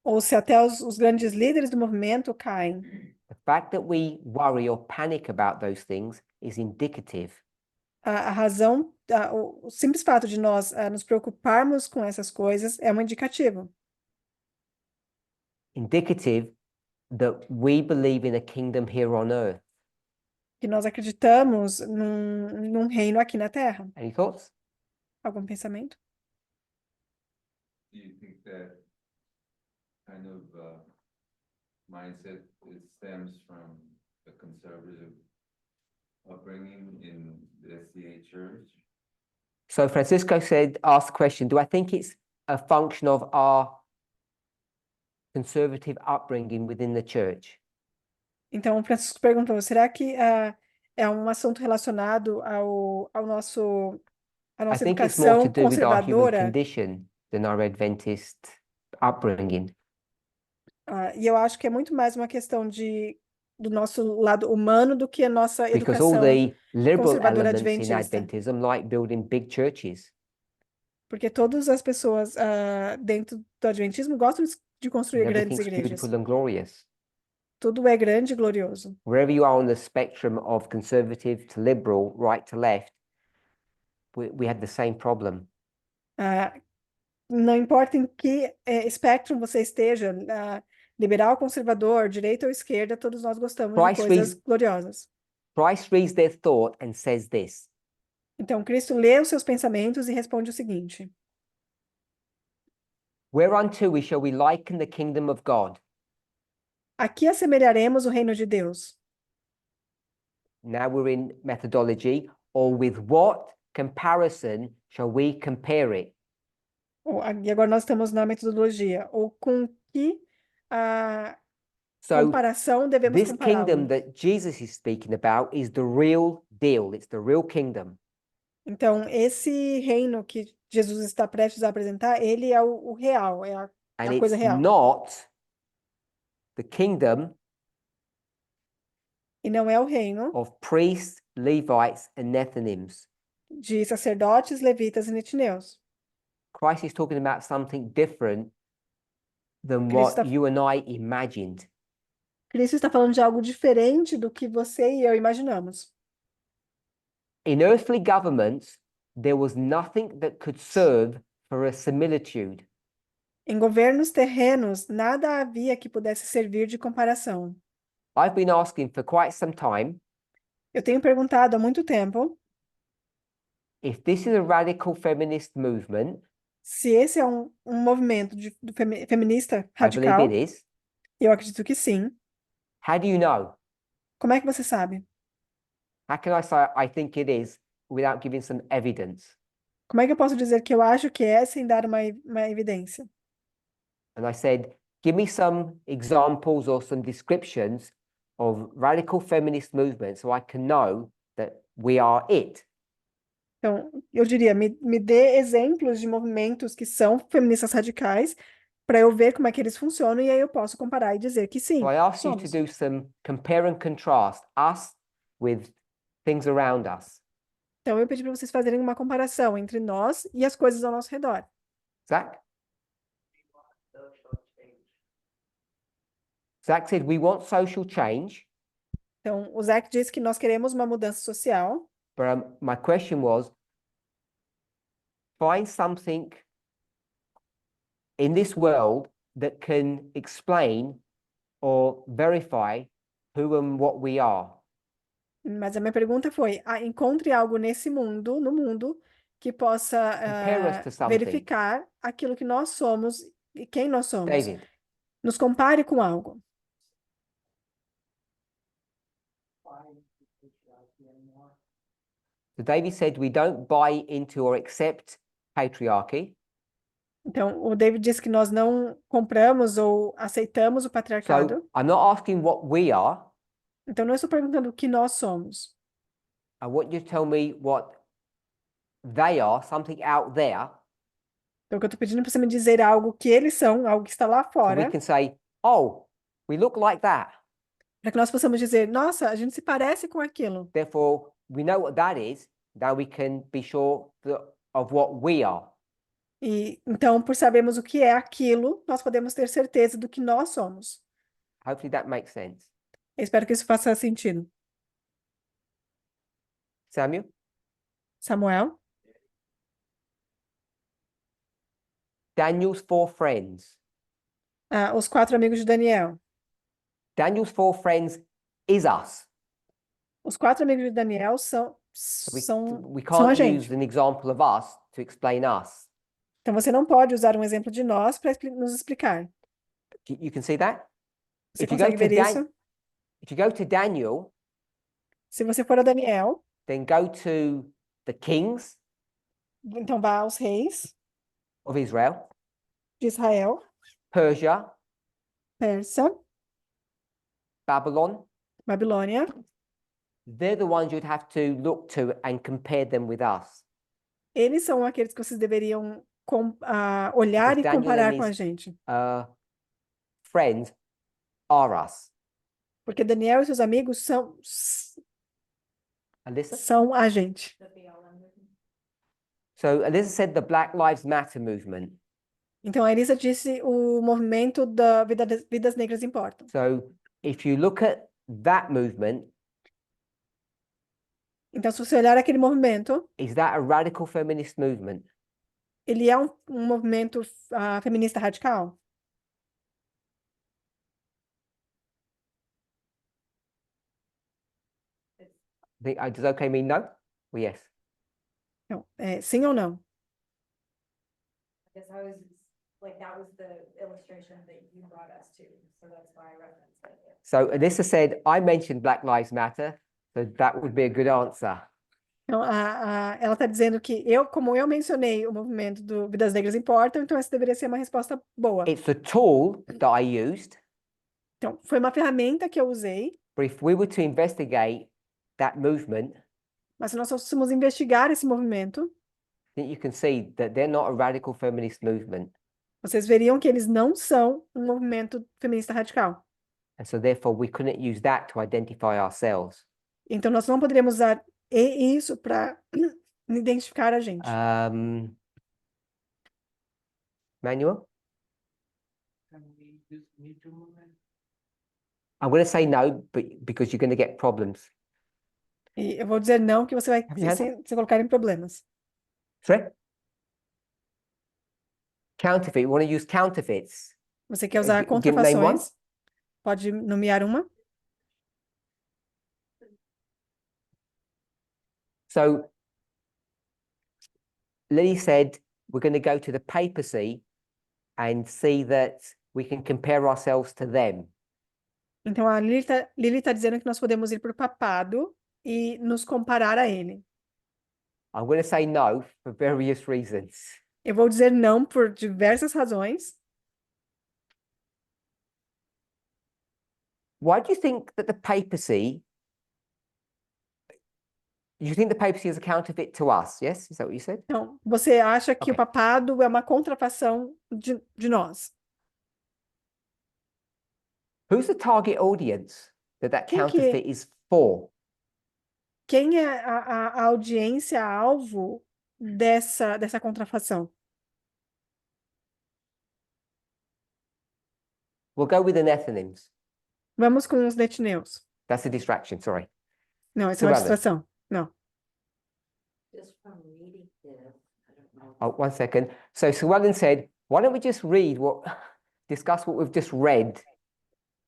B: ou se até os grandes líderes do movimento caem.
A: The fact that we worry or panic about those things is indicative
B: A razão, o simples fato de nós nos preocuparmos com essas coisas é um indicativo.
A: that we believe in a kingdom here on earth.
B: Que nós acreditamos num reino aqui na Terra.
A: Any thoughts?
B: Algum pensamento?
C: Do you think that kind of mindset it stems from the conservative upbringing in the SDA church?
A: So Francisco asked the question, do I think it's a function of our conservative upbringing within the church?
B: Então, o Francisco perguntou, será que é um assunto relacionado à
A: I
B: nossa
A: think it's more to
B: educação
A: do with our human
B: conservadora?
A: condition than our Adventist upbringing.
B: E eu acho que é muito mais uma questão do nosso lado humano do que a nossa
A: Because all
B: educação,
A: the liberal
B: conservadora
A: elements in
B: adventista.
A: Adventism like building big churches.
B: Porque todas as pessoas dentro do adventismo gostam de construir
A: And
B: grandes
A: everything's
B: igrejas.
A: beautiful and glorious.
B: Tudo é grande e glorioso.
A: Wherever you are on the spectrum of conservative to liberal, right to left, we have the same problem.
B: Não importa em que espectro você esteja, liberal, conservador, direita ou esquerda, todos nós gostamos de
A: Christ
B: coisas
A: reads-
B: gloriosas.
A: Christ reads their thought and says this:
B: Então, Cristo lê os seus pensamentos e responde o seguinte:
A: Whereunto we shall we liken the kingdom of God?
B: Aqui assemelharemos o reino de Deus.
A: now we're in methodology, or with what comparison shall we compare it?
B: E agora nós estamos na metodologia. Ou com que
A: So
B: comparação devemos
A: this kingdom
B: compará-lo?
A: that Jesus is speaking about is the real deal. It's the real kingdom.
B: Então, esse reino que Jesus está prestes a apresentar, ele é o real, é a
A: And
B: coisa
A: it's
B: real.
A: not the kingdom
B: E não é o reino
A: of priests, Levites, and Nethinims.
B: de sacerdotes, levitas e netineus.
A: Christ is talking about something different than
B: Cristo
A: what
B: está,
A: you and I imagined.
B: Cristo está falando de algo diferente do que você e eu imaginamos.
A: In earthly governments, there was nothing that could serve for a similitude.
B: Em governos terrenos, nada havia que pudesse servir de comparação.
A: I've been asking for quite some time
B: Eu tenho perguntado há muito tempo
A: if this is a radical feminist movement.
B: se esse é um movimento feminista
A: I believe it
B: radical.
A: is.
B: Eu acredito que sim.
A: How do you know?
B: Como é que você sabe?
A: How can I say I think it is without giving some evidence?
B: Como é que eu posso dizer que eu acho que é sem dar uma evidência?
A: And I said, give me some examples or some descriptions of radical feminist movements so I can know that we are it.
B: Então, eu diria, me dê exemplos de movimentos que são feministas radicais para eu ver como é que eles funcionam e aí eu posso comparar e dizer que sim,
A: So I asked you to
B: somos.
A: do some compare and contrast us with things around us.
B: Então, eu pedi para vocês fazerem uma comparação entre nós e as coisas ao nosso redor.
A: Zach? Zach said, we want social change,
B: Então, o Zach disse que nós queremos uma mudança social,
A: but my question was, find something in this world that can explain or verify who and what we are.
B: mas a minha pergunta foi, encontre algo nesse mundo, no mundo, que possa
A: Compare us to something.
B: verificar aquilo que nós somos e quem nós somos.
A: David.
B: Nos compare com algo.
A: So David said we don't buy into or accept patriarchy.
B: Então, o David disse que nós não compramos ou aceitamos o patriarcado.
A: So I'm not asking what we are.
B: Então, não estou perguntando o que nós somos.
A: I want you to tell me what they are, something out there.
B: Então, o que eu estou pedindo para você me dizer algo que eles são, algo que está lá
A: So we
B: fora,
A: can say, oh, we look like that.
B: para que nós possamos dizer, nossa, a gente se parece com aquilo.
A: Therefore, we know what that is. Now we can be sure of what we are.
B: E então, por sabermos o que é aquilo, nós podemos ter certeza do que nós somos.
A: Hopefully that makes sense.
B: Eu espero que isso faça sentido.
A: Samuel?
B: Samuel?
A: Daniel's 4 friends.
B: Os 4 amigos de Daniel.
A: Daniel's 4 friends is us.
B: Os 4 amigos de Daniel são
A: We
B: a
A: can't
B: gente.
A: use an example of us to explain us.
B: Então, você não pode usar um exemplo de nós para nos explicar.
A: You can see that?
B: Você
A: If you go
B: consegue
A: to
B: ver isso?
A: If you go to Daniel,
B: Se você for a Daniel,
A: then go to the kings
B: então vá aos reis
A: of Israel,
B: de Israel,
A: Persia,
B: Pérsia,
A: Babylon.
B: Babilônia.
A: They're the ones you'd have to look to and compare them with us.
B: Eles são aqueles que vocês deveriam olhar
A: Because
B: e
A: Daniel
B: comparar
A: and
B: com a
A: his-
B: gente.
A: Friends are us.
B: Porque Daniel e seus amigos
A: Alyssa?
B: são a gente.
A: So Alyssa said the Black Lives Matter movement.
B: Então, a Elisa disse o movimento da vidas negras importam.
A: So if you look at that movement,
B: Então, se você olhar aquele movimento,
A: is that a radical feminist movement?
B: ele é um movimento feminista radical?
A: Does okay mean no? Or yes?
B: Não, sim ou não?
E: I guess I was, like, that was the illustration that you brought us to, so that's why I referenced it.
A: So Alyssa said, I mentioned Black Lives Matter. So that would be a good answer.
B: Então, ela está dizendo que como eu mencionei o movimento do Vidas Negras Importam, então essa deveria ser uma resposta boa.
A: It's a tool that I used,
B: Então, foi uma ferramenta que eu usei,
A: but if we were to investigate that movement,
B: mas se nós fôssemos investigar esse movimento,
A: then you can see that they're not a radical feminist movement.
B: vocês veriam que eles não são um movimento feminista radical.
A: And so therefore we couldn't use that to identify ourselves.
B: Então, nós não poderíamos usar isso para identificar a gente.
A: Manuel?
D: Can we use Me Too movement?
A: I'm going to say no, but because you're going to get problems.
B: E eu vou dizer não, que você vai
A: Have you had
B: se colocar em problemas.
A: Sorry? Counterfeit. You want to use counterfeits?
B: Você quer usar
A: Give name one?
B: contrafações? Pode nomear uma?
A: So Lily said we're going to go to the papacy and see that we can compare ourselves to them.
B: Então, a Lili tá dizendo que nós podemos ir para o papado e nos comparar a ele.
A: I'm going to say no for various reasons.
B: Eu vou dizer não por diversas razões.
A: Why do you think that the papacy, you think the papacy is a counterfeit to us? Yes? Is that what you said?
B: Então, você acha que o
A: Ok.
B: papado é uma contrafação de nós?
A: Who's the target audience that
B: Quem que-
A: counterfeit is for?
B: Quem é a audiência alvo dessa contrafação?
A: We'll go with the Nethinims.
B: Vamos com os netineus.
A: That's a distraction, sorry.
B: Não, essa é uma
A: Suelen.
B: distração. Não.
F: Just from reading this, I don't know.
A: Oh, 1 second. So Suellen said, why don't we just discuss what we've just read?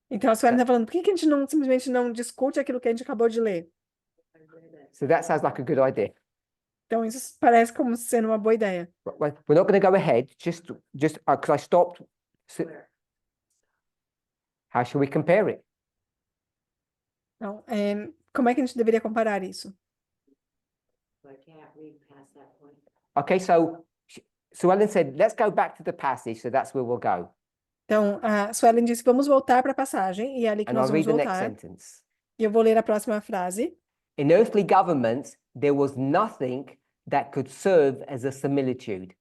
B: Então, a Suelen está falando, por que a gente simplesmente não discute aquilo que a gente acabou de ler?
F: I read it.
A: So that sounds like a good idea.
B: Então, isso parece como sendo uma boa ideia.
A: We're not going to go ahead, just because I stopped. So
F: Where?
A: how should we compare it?
B: Então, como é que a gente deveria comparar isso?
F: So I can't read past that point.
A: Okay, so Suellen said, let's go back to the passage. So that's where we'll go.
B: Então, a Suelen disse, vamos voltar para a passagem, e é ali que
A: And
B: nós
A: I'll
B: vamos
A: read the next
B: voltar.
A: sentence.
B: E eu vou ler a próxima frase.
A: In earthly governments, there was nothing that could serve as a similitude.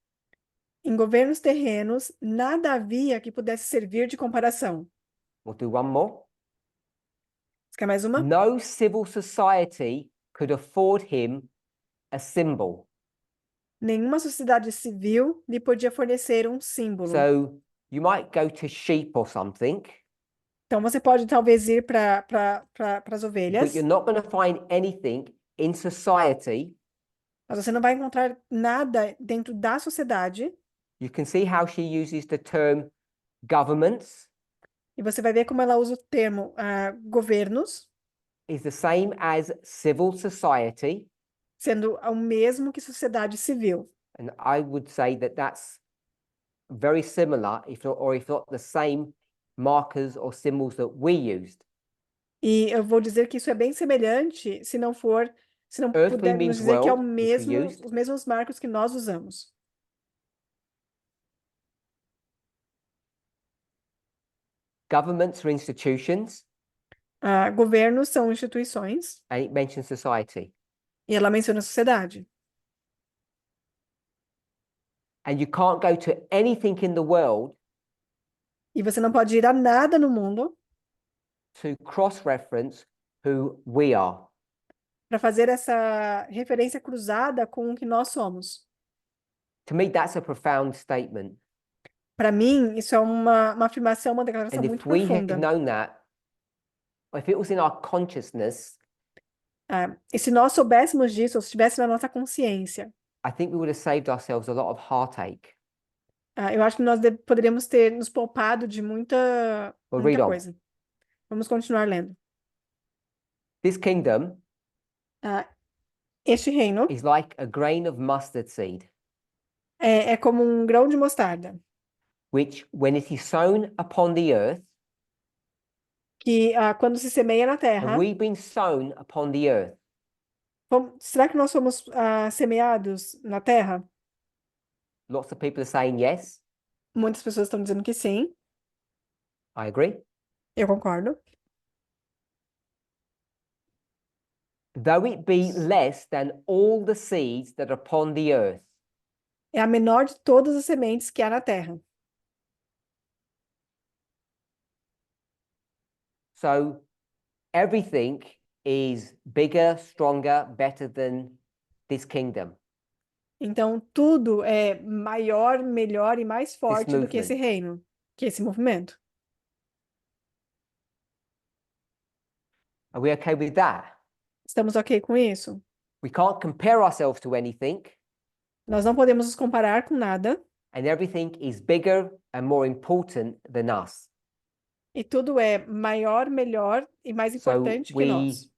B: Em governos terrenos, nada havia que pudesse servir de comparação.
A: We'll do one more.
B: Você quer mais uma?
A: No civil society could afford him a symbol.
B: Nenhuma sociedade civil lhe podia fornecer um símbolo.
A: So you might go to sheep or something,
B: Então, você pode talvez ir para as
A: but
B: ovelhas,
A: you're not going to find anything in society.
B: mas você não vai encontrar nada dentro da sociedade.
A: You can see how she uses the term governments
B: E você vai ver como ela usa o termo governos,
A: is the same as civil society.
B: sendo o mesmo que sociedade civil.
A: And I would say that that's very similar, if not the same markers or symbols that we used.
B: E eu vou dizer que isso é bem semelhante, se não
A: Earthly
B: pudermos
A: means
B: dizer que é o
A: world, which we
B: mesmo,
A: used.
B: os mesmos marcos que nós usamos.
A: Governments are institutions,
B: Governos são instituições,
A: and it mentions society.
B: e ela menciona a sociedade.
A: And you can't go to anything in the world
B: E você não pode ir a nada no mundo
A: to cross-reference who we are.
B: para fazer essa referência cruzada com o que nós somos.
A: To me, that's a profound statement.
B: Para mim, isso é uma afirmação, uma declaração
A: And if
B: muito
A: we had
B: profunda.
A: known that, or if it was in our consciousness,
B: E se nós soubéssemos disso, ou se estivesse na nossa consciência,
A: I think we would have saved ourselves a lot of heartache.
B: eu acho que nós poderíamos ter nos poupado de muita
A: Well, read on.
B: coisa. Vamos continuar lendo.
A: This kingdom
B: Este reino
A: is like a grain of mustard seed,
B: é como um grão de mostarda,
A: which, when it is sown upon the earth,
B: que quando se semeia na terra,
A: have we been sown upon the earth?
B: será que nós somos semeados na terra?
A: Lots of people are saying yes.
B: Muitas pessoas estão dizendo que sim,
A: I agree.
B: eu concordo.
A: Though it be less than all the seeds that are upon the earth.
B: É a menor de todas as sementes que há na terra.
A: So everything is bigger, stronger, better than this kingdom,
B: Então, tudo é maior, melhor e mais forte do que esse
A: movement.
B: reino, que esse movimento.
A: Are we okay with that?
B: Estamos ok com isso?
A: We can't compare ourselves to anything,
B: Nós não podemos nos comparar com nada,
A: and everything is bigger and more important than us.
B: e tudo é maior, melhor e mais
A: So
B: importante que
A: we
B: nós.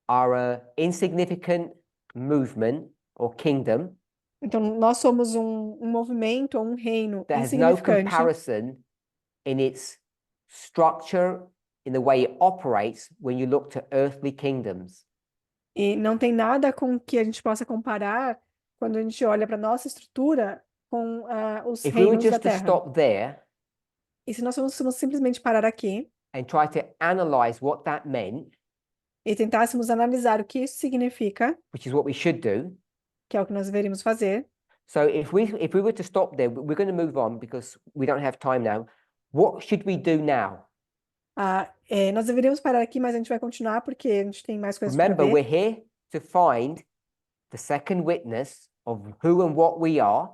A: are a insignificant movement or kingdom
B: Então, nós somos um movimento ou um reino
A: that has no
B: insignificante
A: comparison in its structure, in the way it operates when you look to earthly kingdoms.
B: e não tem nada com que a gente possa comparar quando a gente olha para nossa estrutura com os
A: If we were
B: reinos da
A: just to
B: terra.
A: stop there
B: E se nós fôssemos simplesmente parar aqui
A: and try to analyze what that meant,
B: e tentássemos analisar o que isso significa,
A: which is what we should do.
B: que é o que nós deveríamos fazer,
A: So if we were to stop there, we're going to move on because we don't have time now. What should we do now?
B: nós deveríamos parar aqui, mas a gente vai continuar porque a gente tem mais coisas para
A: Remember,
B: ver.
A: we're here to find the second witness of who and what we are,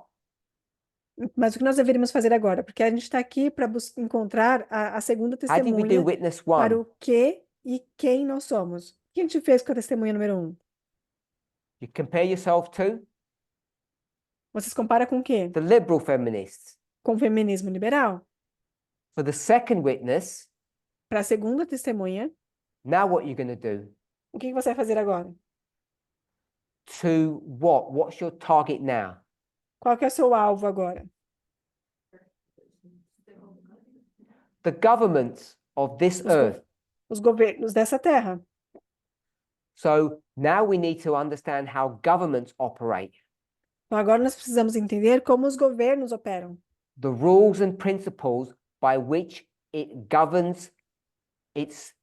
B: Mas o que nós deveríamos fazer agora? Porque a gente está aqui para encontrar a segunda
A: how did we do
B: testemunha
A: witness
B: para
A: one?
B: o que e quem nós somos. O que a gente fez com a testemunha número 1?
A: You compare yourself to
B: Vocês comparam com o quê?
A: the liberal feminists.
B: Com o feminismo liberal.
A: For the second witness,
B: Para a segunda testemunha,
A: now what you're going to do?
B: o que você vai fazer agora?
A: To what? What's your target now?
B: Qual que é o seu alvo agora?
A: The governments of this
B: Os, go-
A: earth.
B: os governos dessa terra.
A: So now we need to understand how governments operate,
B: Então agora nós precisamos entender como os governos operam.
A: the rules and principles by which it governs its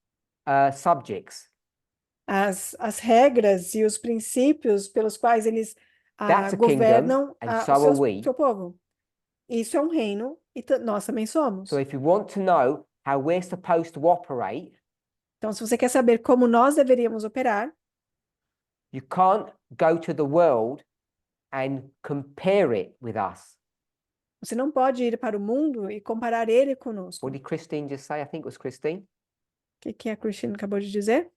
A: subjects.
B: As regras e os princípios pelos quais eles
A: That's a
B: governam
A: kingdom, and so are we.
B: seu povo. Isso é um reino e nós também somos.
A: So if you want to know how we're supposed to operate,
B: Então, se você quer saber como nós deveríamos operar,
A: you can't go to the world and compare it with us.
B: você não pode ir para o mundo e comparar ele conosco.
A: What did Christine just say? I think it was Christine.
B: O que a Christine acabou de dizer?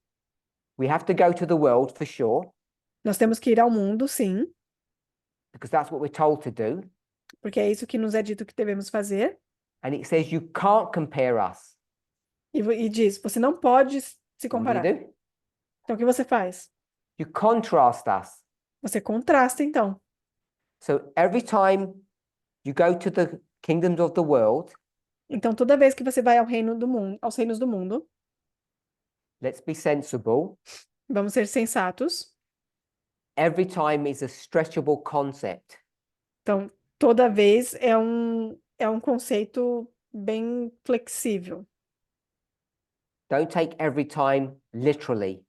A: We have to go to the world for sure,
B: Nós temos que ir ao mundo, sim,
A: because that's what we're told to do.
B: porque é isso que nos é dito que devemos fazer.
A: And it says you can't compare us.
B: E diz, você não pode se
A: What do
B: comparar.
A: you do?
B: Então, o que você faz?
A: You contrast us.
B: Você contrasta, então.
A: So every time you go to the kingdoms of the world,
B: Então, toda vez que você vai ao reino do mundo, aos reinos do mundo,
A: let's be sensible.
B: vamos ser sensatos.
A: Every time is a stretchable concept.
B: Então, toda vez é um conceito bem flexível.
A: Don't take every time literally.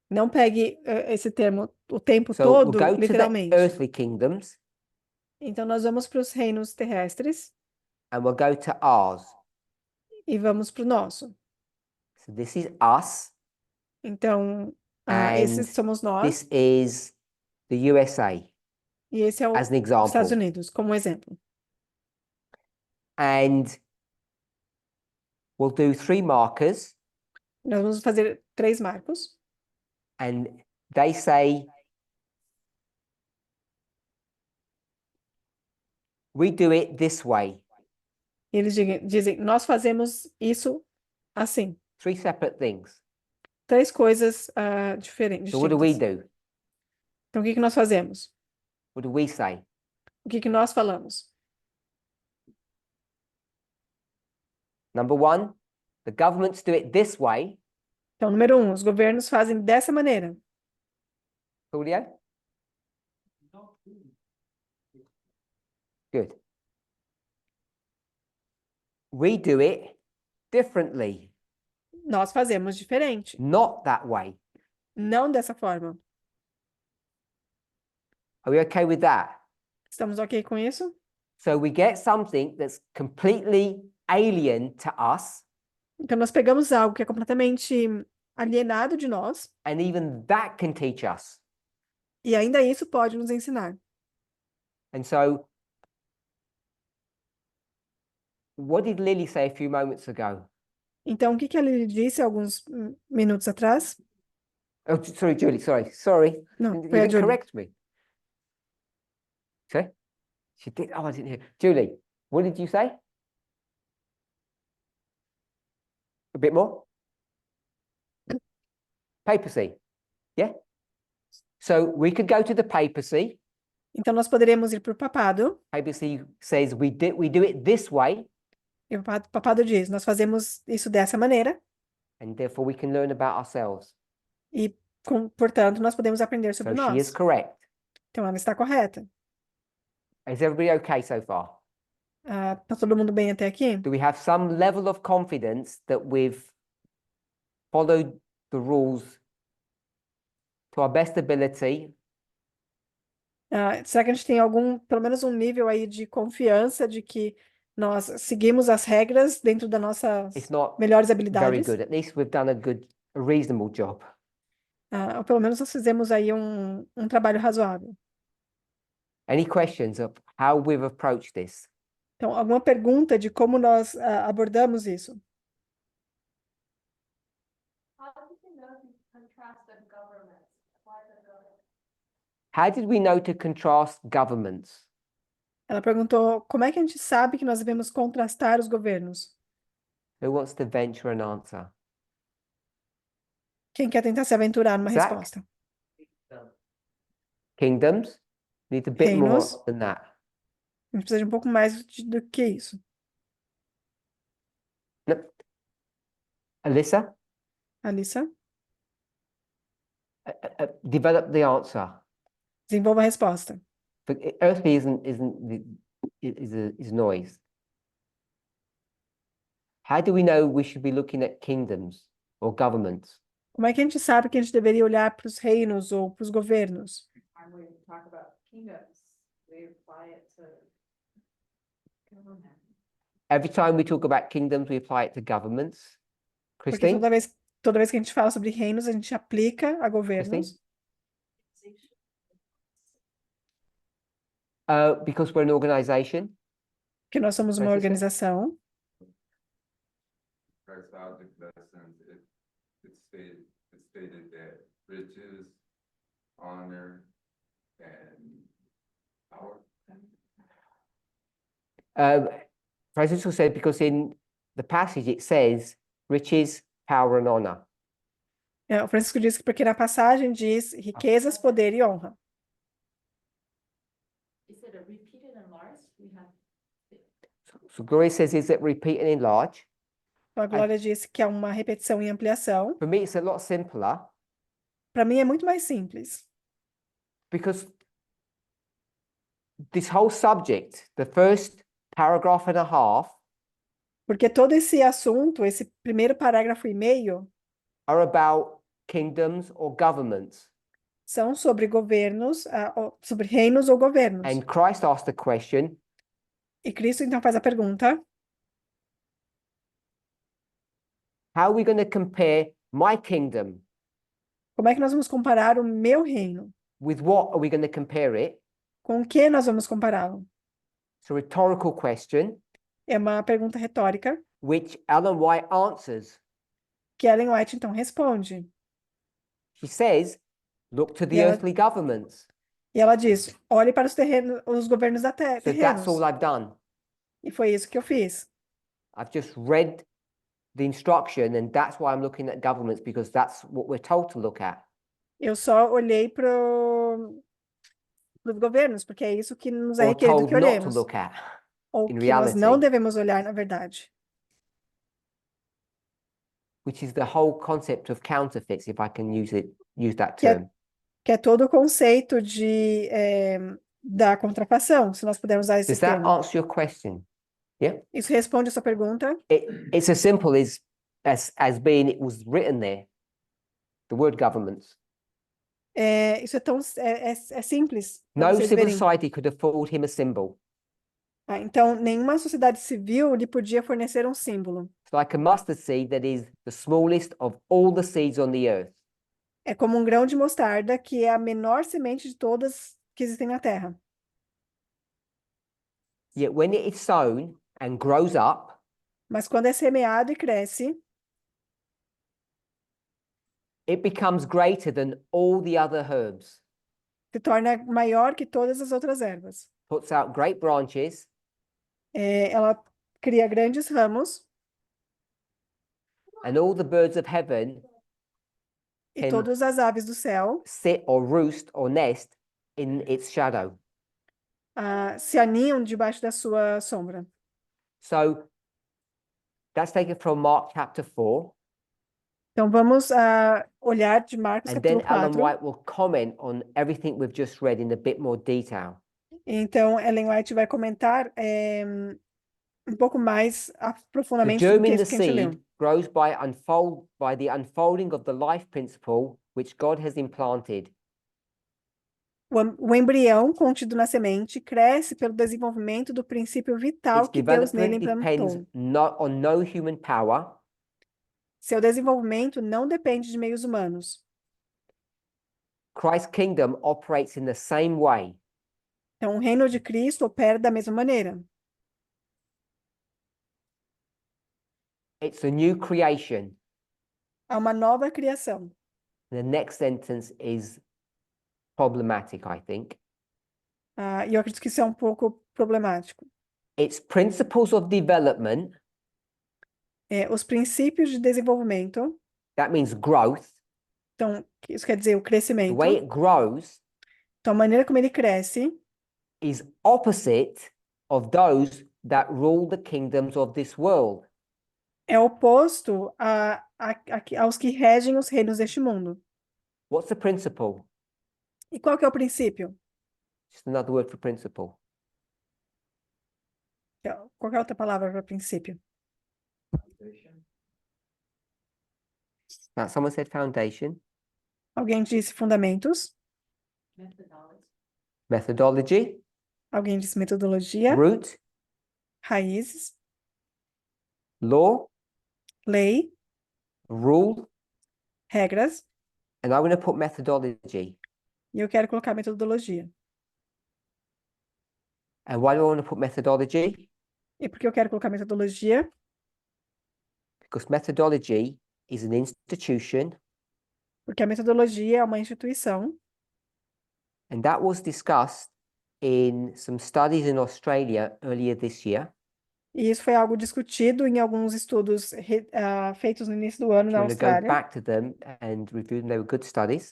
B: Não pegue esse termo o tempo
A: So we'll
B: todo,
A: go to the
B: literalmente.
A: earthly kingdoms
B: Então, nós vamos para os reinos terrestres
A: and we'll go to ours.
B: e vamos para o nosso.
A: So this is us.
B: Então,
A: And
B: esses somos nós
A: This is the USA
B: e esse é
A: as
B: os
A: an
B: Estados
A: example.
B: Unidos, como exemplo.
A: And we'll do 3 markers
B: Nós vamos fazer 3 marcos.
A: and they say we do it this way.
B: E eles dizem, nós fazemos isso assim.
A: 3 separate things.
B: 3 coisas diferentes.
A: So what do we
B: distintas.
A: do?
B: Então, o que nós fazemos?
A: What do we say?
B: O que nós falamos?
A: Number 1, the governments do it this way.
B: Então, número 1, os governos fazem dessa maneira.
A: Julio?
D: Not doing it.
A: Good. We do it differently,
B: Nós fazemos diferente,
A: not that way.
B: não dessa forma.
A: Are we okay with that?
B: Estamos ok com isso?
A: So we get something that's completely alien to us,
B: Então, nós pegamos algo que é completamente alienado de nós,
A: and even that can teach us.
B: e ainda isso pode nos ensinar.
A: And so, what did Lily say a few moments ago?
B: Então, o que que ele disse alguns minutos atrás?
A: Oh, sorry, Julie, sorry.
B: Não,
A: You
B: foi a
A: didn't
B: Julie.
A: correct me. Sorry? She did. Oh, I didn't hear. Julie, what did you say? A bit more? Papacy. Yeah? So we could go to the papacy.
B: Então, nós poderíamos ir para o papado,
A: Papacy says we do it this way,
B: e o papado diz, nós fazemos isso dessa maneira,
A: and therefore we can learn about ourselves.
B: e, portanto, nós podemos aprender
A: So
B: sobre
A: she is
B: nós.
A: correct.
B: Então, ela está correta.
A: Is everybody okay so far?
B: Tá todo mundo bem até aqui?
A: Do we have some level of confidence that we've followed the rules to our best ability?
B: Será que a gente tem pelo menos um nível aí de confiança de que nós seguimos as regras dentro das nossas
A: It's not
B: melhores
A: very
B: habilidades?
A: good. At least we've done a reasonable job.
B: Ou pelo menos nós fizemos aí um trabalho razoável.
A: Any questions of how we've approached this?
B: Então, alguma pergunta de como nós abordamos isso?
E: How did you know to contrast the governments? Why the government?
A: How did we know to contrast governments?
B: Ela perguntou como é que a gente sabe que nós devemos contrastar os governos?
A: Who wants to venture an answer?
B: Quem quer tentar se aventurar numa
A: Zach?
B: resposta?
A: Kingdoms? Need a bit more
B: Reinos.
A: than that.
B: A gente precisa de um pouco mais do que isso.
A: No. Alyssa,
B: Alissa,
A: develop the answer.
B: desenvolva a resposta.
A: But earthly is noise. How do we know we should be looking at kingdoms or governments?
B: Como é que a gente sabe que a gente deveria olhar para os reinos ou para os governos?
F: When we talk about kingdoms, we apply it to government.
A: Every time we talk about kingdoms, we apply it to governments.
B: Porque
A: Christine?
B: toda vez que a gente fala sobre reinos, a gente aplica a governos.
A: Because we're an organization.
B: Porque nós somos uma
A: Francisca?
B: organização.
C: Christologic lessons, it stated that riches, honor, and power.
A: Francisco said because in the passage it says riches, power, and honor.
B: O Francisco disse que porque na passagem diz riquezas, poder e honra.
F: Is it a repeated and large? We have
A: So Gloria says, is it repeat and enlarge?
B: Então, a Glória disse que é uma repetição e ampliação.
A: For me, it's a lot simpler
B: Para mim é muito mais simples.
A: because this whole subject, the first paragraph and a half,
B: Porque todo esse assunto, esse primeiro parágrafo e meio,
A: are about kingdoms or governments.
B: são sobre governos, sobre reinos ou governos.
A: And Christ asked the question,
B: E Cristo então faz a pergunta:
A: how are we going to compare my kingdom?
B: como é que nós vamos comparar o meu reino?
A: With what are we going to compare it?
B: Com o que nós vamos compará-lo?
A: It's a rhetorical question,
B: É uma pergunta retórica
A: which Ellen White answers.
B: que Ellen White então responde.
A: She says, look to the
B: Yeah.
A: earthly governments.
B: E ela diz: olhe para os governos da
A: So that's
B: terrenos.
A: all I've done.
B: E foi isso que eu fiz.
A: I've just read the instruction, and that's why I'm looking at governments, because that's what we're told to look at.
B: Eu só olhei para os governos, porque é isso que nos é
A: Or
B: requerido
A: told
B: que
A: not to
B: olhemos.
A: look at.
B: Ou
A: in
B: que nós não
A: reality.
B: devemos olhar, na verdade.
A: which is the whole concept of counterfeits, if I can use that
B: Que é-
A: term.
B: que é todo o conceito da contrafação, se nós pudermos usar esse
A: Does that
B: termo.
A: answer your question? Yeah.
B: Isso responde a sua pergunta?
A: It's as simple as being it was written there. The word governments.
B: Isso é simples para
A: No
B: vocês
A: civil
B: verem.
A: society could afford him a symbol.
B: Então, nenhuma sociedade civil lhe podia fornecer um símbolo.
A: It's like a mustard seed that is the smallest of all the seeds on the earth.
B: É como um grão de mostarda, que é a menor semente de todas que existem na Terra.
A: Yet when it is sown and grows up,
B: Mas quando é semeado e cresce,
A: it becomes greater than all the other herbs,
B: se torna maior que todas as outras ervas.
A: puts out great branches,
B: Ela cria grandes ramos
A: and all the birds of heaven
B: e
A: Can-
B: todas as aves do céu
A: sit or roost or nest in its shadow.
B: se aninham debaixo da sua sombra.
A: So that's taken from Mark chapter 4.
B: Então, vamos olhar de Marcos
A: And then
B: capítulo
A: Ellen
B: 4.
A: White will comment on everything we've just read in a bit more detail.
B: Então, Ellen White vai comentar um pouco mais
A: The
B: profundamente do
A: germ
B: que
A: in the
B: isso que a gente leu.
A: seed grows by the unfolding of the life principle which God has implanted.
B: O embrião contido na semente cresce pelo desenvolvimento do princípio vital
A: Its
B: que Deus nele
A: development depends
B: implementou.
A: on no human power.
B: Seu desenvolvimento não depende de meios humanos.
A: Christ's kingdom operates in the same way.
B: Então, o reino de Cristo opera da mesma maneira.
A: It's a new creation.
B: Há uma nova criação.
A: The next sentence is problematic, I think.
B: E eu acredito que isso é um pouco problemático.
A: Its principles of development,
B: Os princípios de desenvolvimento,
A: that means growth,
B: então, isso quer dizer o
A: the
B: crescimento.
A: way it grows
B: Então, a maneira como ele cresce
A: is opposite of those that rule the kingdoms of this world.
B: é oposto aos que regem os reinos deste mundo.
A: What's the principle?
B: E qual que é o princípio?
A: Just another word for principle.
B: Qual que é a outra palavra para princípio?
A: Now, someone said foundation,
B: Alguém disse fundamentos,
A: methodology,
B: alguém disse metodologia,
A: root,
B: raízes,
A: law,
B: lei,
A: rule,
B: regras,
A: and I'm going to put methodology.
B: e eu quero colocar metodologia.
A: And why do I want to put methodology?
B: E por que eu quero colocar metodologia?
A: Because methodology is an institution,
B: Porque a metodologia é uma instituição,
A: and that was discussed in some studies in Australia earlier this year.
B: e isso foi algo discutido em alguns estudos feitos no início do ano
A: If
B: na
A: you want to go
B: Austrália.
A: back to them and review them, they were good studies.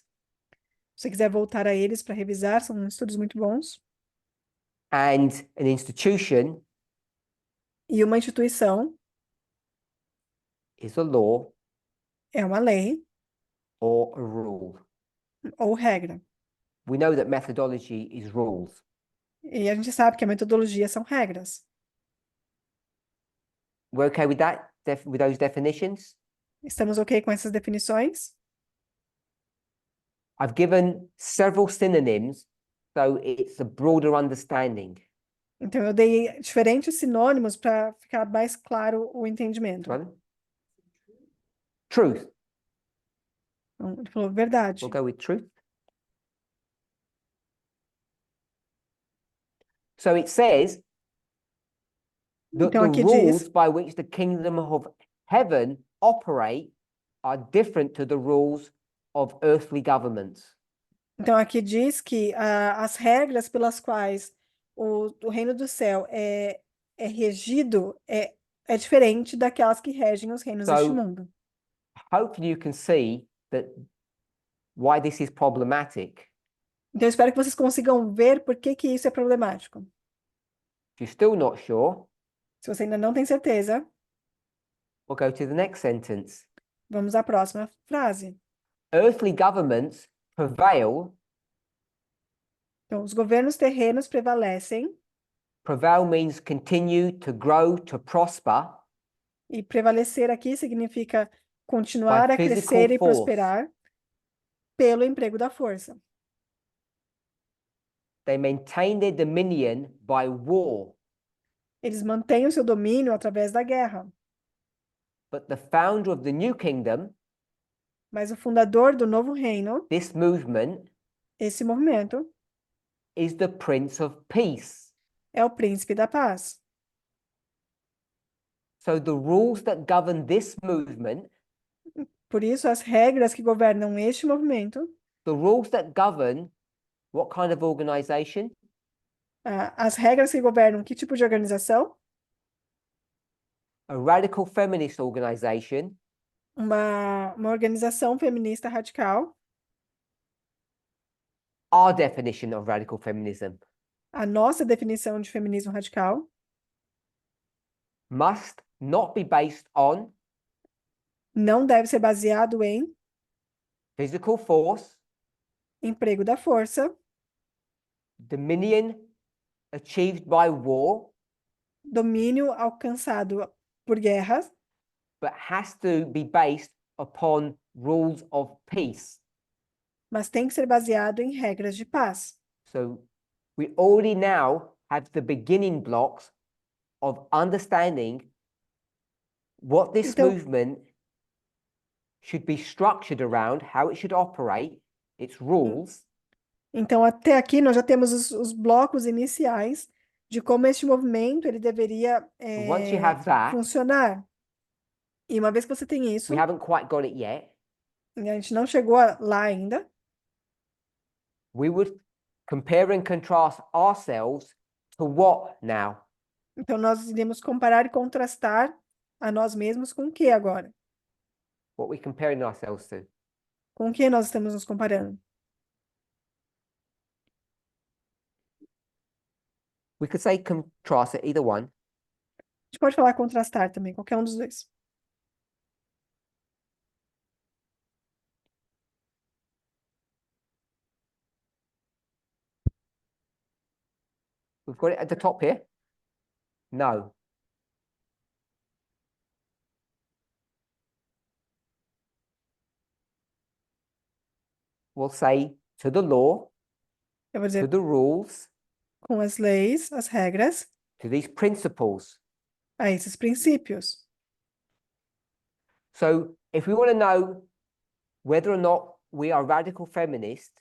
B: Se você quiser voltar a eles para revisar, são estudos muito bons.
A: And an institution
B: E uma instituição
A: is a law
B: é uma lei
A: or a rule.
B: ou regra.
A: We know that methodology is rules.
B: E a gente sabe que a metodologia são regras.
A: We're okay with that, with those definitions?
B: Estamos ok com essas definições?
A: I've given several synonyms, so it's a broader understanding.
B: Então, eu dei diferentes sinônimos para ficar mais claro o entendimento.
A: Right? Truth.
B: Então, ele falou verdade.
A: We'll go with truth. So it says that
B: Então,
A: the
B: aqui
A: rules
B: diz
A: by which the kingdom of heaven operate are different to the rules of earthly governments.
B: Então, aqui diz que as regras pelas quais o reino do céu é regido é diferente daquelas que regem os reinos deste
A: So-
B: mundo.
A: Hopefully you can see that why this is problematic.
B: Então, eu espero que vocês consigam ver por que que isso é problemático.
A: If you're still not sure,
B: Se você ainda não tem certeza,
A: we'll go to the next sentence.
B: Vamos à próxima frase.
A: Earthly governments prevail.
B: Então, os governos terrenos prevalecem,
A: Prevail means continue, to grow, to prosper
B: e prevalecer aqui significa continuar a
A: physical
B: crescer e
A: force.
B: prosperar pelo emprego da força.
A: They maintain their dominion by war.
B: Eles mantêm o seu domínio através da guerra.
A: But the founder of the new kingdom,
B: Mas o fundador do novo reino,
A: this movement,
B: esse movimento,
A: is the Prince of Peace.
B: é o príncipe da paz.
A: So the rules that govern this movement,
B: Por isso, as regras que governam este movimento,
A: the rules that govern what kind of organization?
B: as regras que governam que tipo de organização?
A: A radical feminist organization
B: Uma organização feminista radical.
A: our definition of radical feminism
B: A nossa definição de feminismo radical
A: must not be based on
B: não deve ser baseado em
A: physical force,
B: emprego da força,
A: dominion achieved by war,
B: domínio alcançado por guerras,
A: but has to be based upon rules of peace.
B: mas tem que ser baseado em regras de paz.
A: So we already now have the beginning blocks of understanding what this
B: Então-
A: movement should be structured around, how it should operate, its rules,
B: Então, até aqui nós já temos os blocos iniciais de como este movimento ele deveria
A: once you have that,
B: funcionar. E uma vez que você tem isso,
A: we haven't quite got it yet,
B: e a gente não chegou lá ainda,
A: we would compare and contrast ourselves to what now?
B: então nós iremos comparar e contrastar a nós mesmos com o que agora?
A: What we're comparing ourselves to.
B: Com o que nós estamos nos comparando?
A: We could say contrast it, either one.
B: A gente pode falar contrastar também, qualquer um dos dois.
A: We've got it at the top here. No. We'll say to the law,
B: Eu vou
A: to
B: dizer
A: the rules,
B: com as leis, as regras,
A: to these principles.
B: a esses princípios.
A: So if we want to know whether or not we are radical feminists,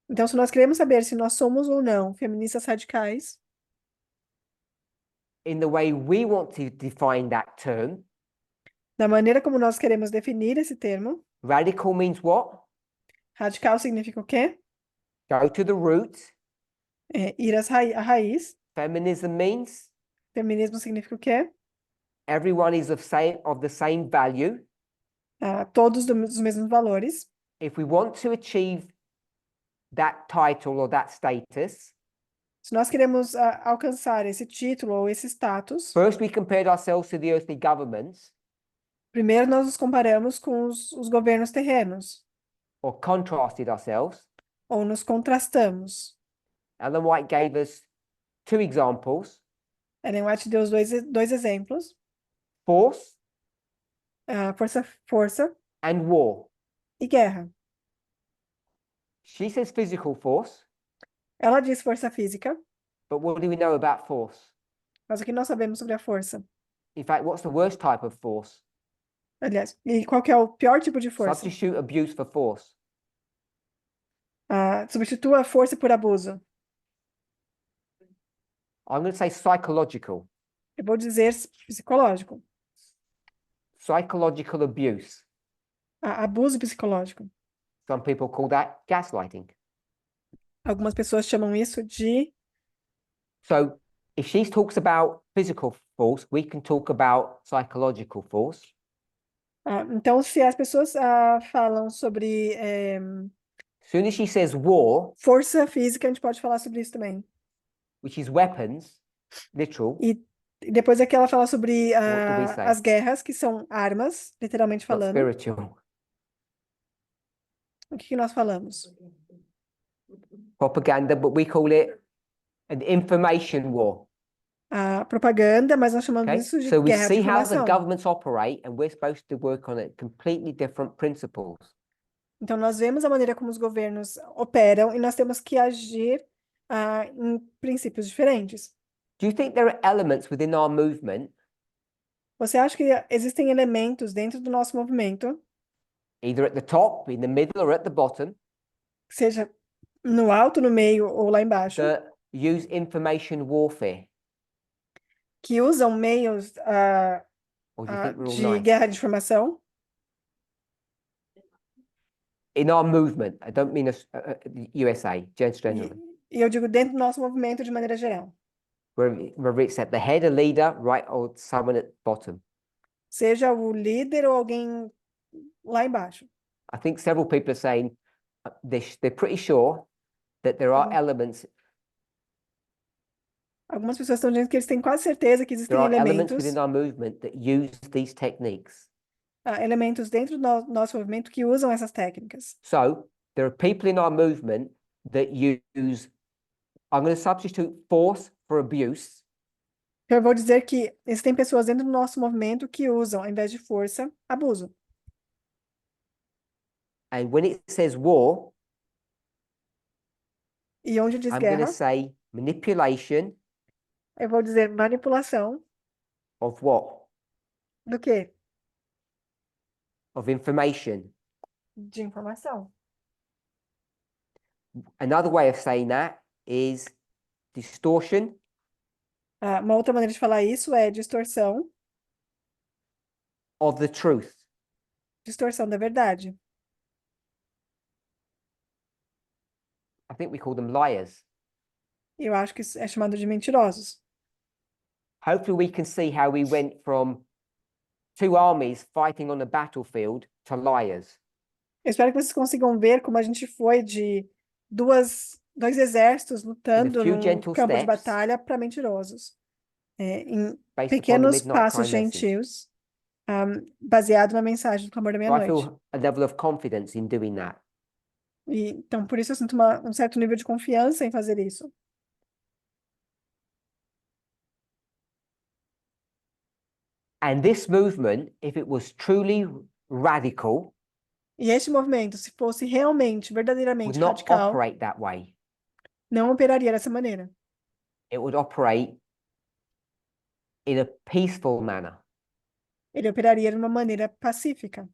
B: Então, se nós queremos saber se nós somos ou não feministas radicais,
A: in the way we want to define that term,
B: da maneira como nós queremos definir esse termo,
A: radical means what?
B: radical significa o quê?
A: Go to the root.
B: Ir à raiz.
A: Feminism means
B: Feminismo significa o quê?
A: everyone is of the same value.
B: Todos dos mesmos valores.
A: If we want to achieve that title or that status,
B: Se nós queremos alcançar esse título ou esse status,
A: first we compared ourselves to the earthly governments,
B: primeiro nós nos comparamos com os governos terrenos,
A: or contrasted ourselves.
B: ou nos contrastamos.
A: Ellen White gave us two examples:
B: Ellen White deu os dois exemplos,
A: force
B: força
A: and war.
B: e guerra.
A: She says physical force,
B: Ela diz força física,
A: but what do we know about force?
B: mas o que nós sabemos sobre a força?
A: In fact, what's the worst type of force?
B: Aliás, e qual que é o pior tipo de força?
A: Substitute abuse for force.
B: Substitua a força por abuso.
A: I'm going to say psychological.
B: Eu vou dizer psicológico.
A: Psychological abuse.
B: Abuso psicológico.
A: Some people call that gaslighting.
B: Algumas pessoas chamam isso de...
A: So if she talks about physical force, we can talk about psychological force.
B: Então, se as pessoas falam sobre
A: As soon as she says war,
B: força física, a gente pode falar sobre isso também.
A: which is weapons, literal,
B: E E depois aqui ela fala sobre
A: What do we say?
B: as guerras, que são armas, literalmente
A: Not
B: falando.
A: spiritual.
B: O que que nós falamos?
A: Propaganda, but we call it an information war.
B: A propaganda, mas nós chamamos
A: Okay,
B: isso de
A: so we
B: guerra de
A: see how the
B: informação.
A: governments operate, and we're supposed to work on it completely different principles.
B: Então, nós vemos a maneira como os governos operam e nós temos que agir em princípios diferentes.
A: Do you think there are elements within our movement,
B: Você acha que existem elementos dentro do nosso movimento,
A: either at the top, in the middle, or at the bottom,
B: seja no alto, no meio ou lá embaixo,
A: that use information warfare?
B: que usam meios
A: Or do you think we're all
B: de
A: nice?
B: guerra de informação?
A: In our movement, I don't mean us, USA, just generally.
B: E eu digo dentro do nosso movimento de maneira geral.
A: Whether it's at the head, a leader, right, or someone at the bottom.
B: Seja o líder ou alguém lá embaixo.
A: I think several people are saying they're pretty sure that there are elements.
B: Algumas pessoas estão dizendo que eles têm quase certeza que existem
A: There are elements
B: elementos,
A: within our movement that use these techniques.
B: elementos dentro do nosso movimento que usam essas técnicas.
A: So there are people in our movement that use, I'm going to substitute force for abuse.
B: Eu vou dizer que existem pessoas dentro do nosso movimento que usam, ao invés de força, abuso.
A: And when it says war,
B: E onde diz
A: I'm going
B: guerra,
A: to say manipulation
B: eu vou dizer manipulação
A: of what?
B: do quê?
A: Of information.
B: De informação.
A: Another way of saying that is distortion
B: Uma outra maneira de falar isso é distorção,
A: of the truth.
B: distorção da verdade.
A: I think we call them liars.
B: Eu acho que isso é chamado de mentirosos.
A: Hopefully we can see how we went from two armies fighting on the battlefield to liars.
B: Eu espero que vocês consigam ver como a gente foi de dois exércitos lutando
A: few
B: num
A: gentle
B: campo de
A: steps,
B: batalha para mentirosos. Em
A: Based upon the
B: pequenos
A: midnight
B: passos
A: cry message.
B: gentios, baseado na mensagem do clamor da
A: So I
B: meia-noite.
A: feel a level of confidence in doing that.
B: E, então, por isso eu sinto um certo nível de confiança em fazer isso.
A: And this movement, if it was truly radical,
B: E este movimento, se fosse realmente,
A: would
B: verdadeiramente
A: not
B: radical,
A: operate that way.
B: não operaria dessa maneira.
A: It would operate in a peaceful manner.
B: Ele operaria de uma maneira pacífica.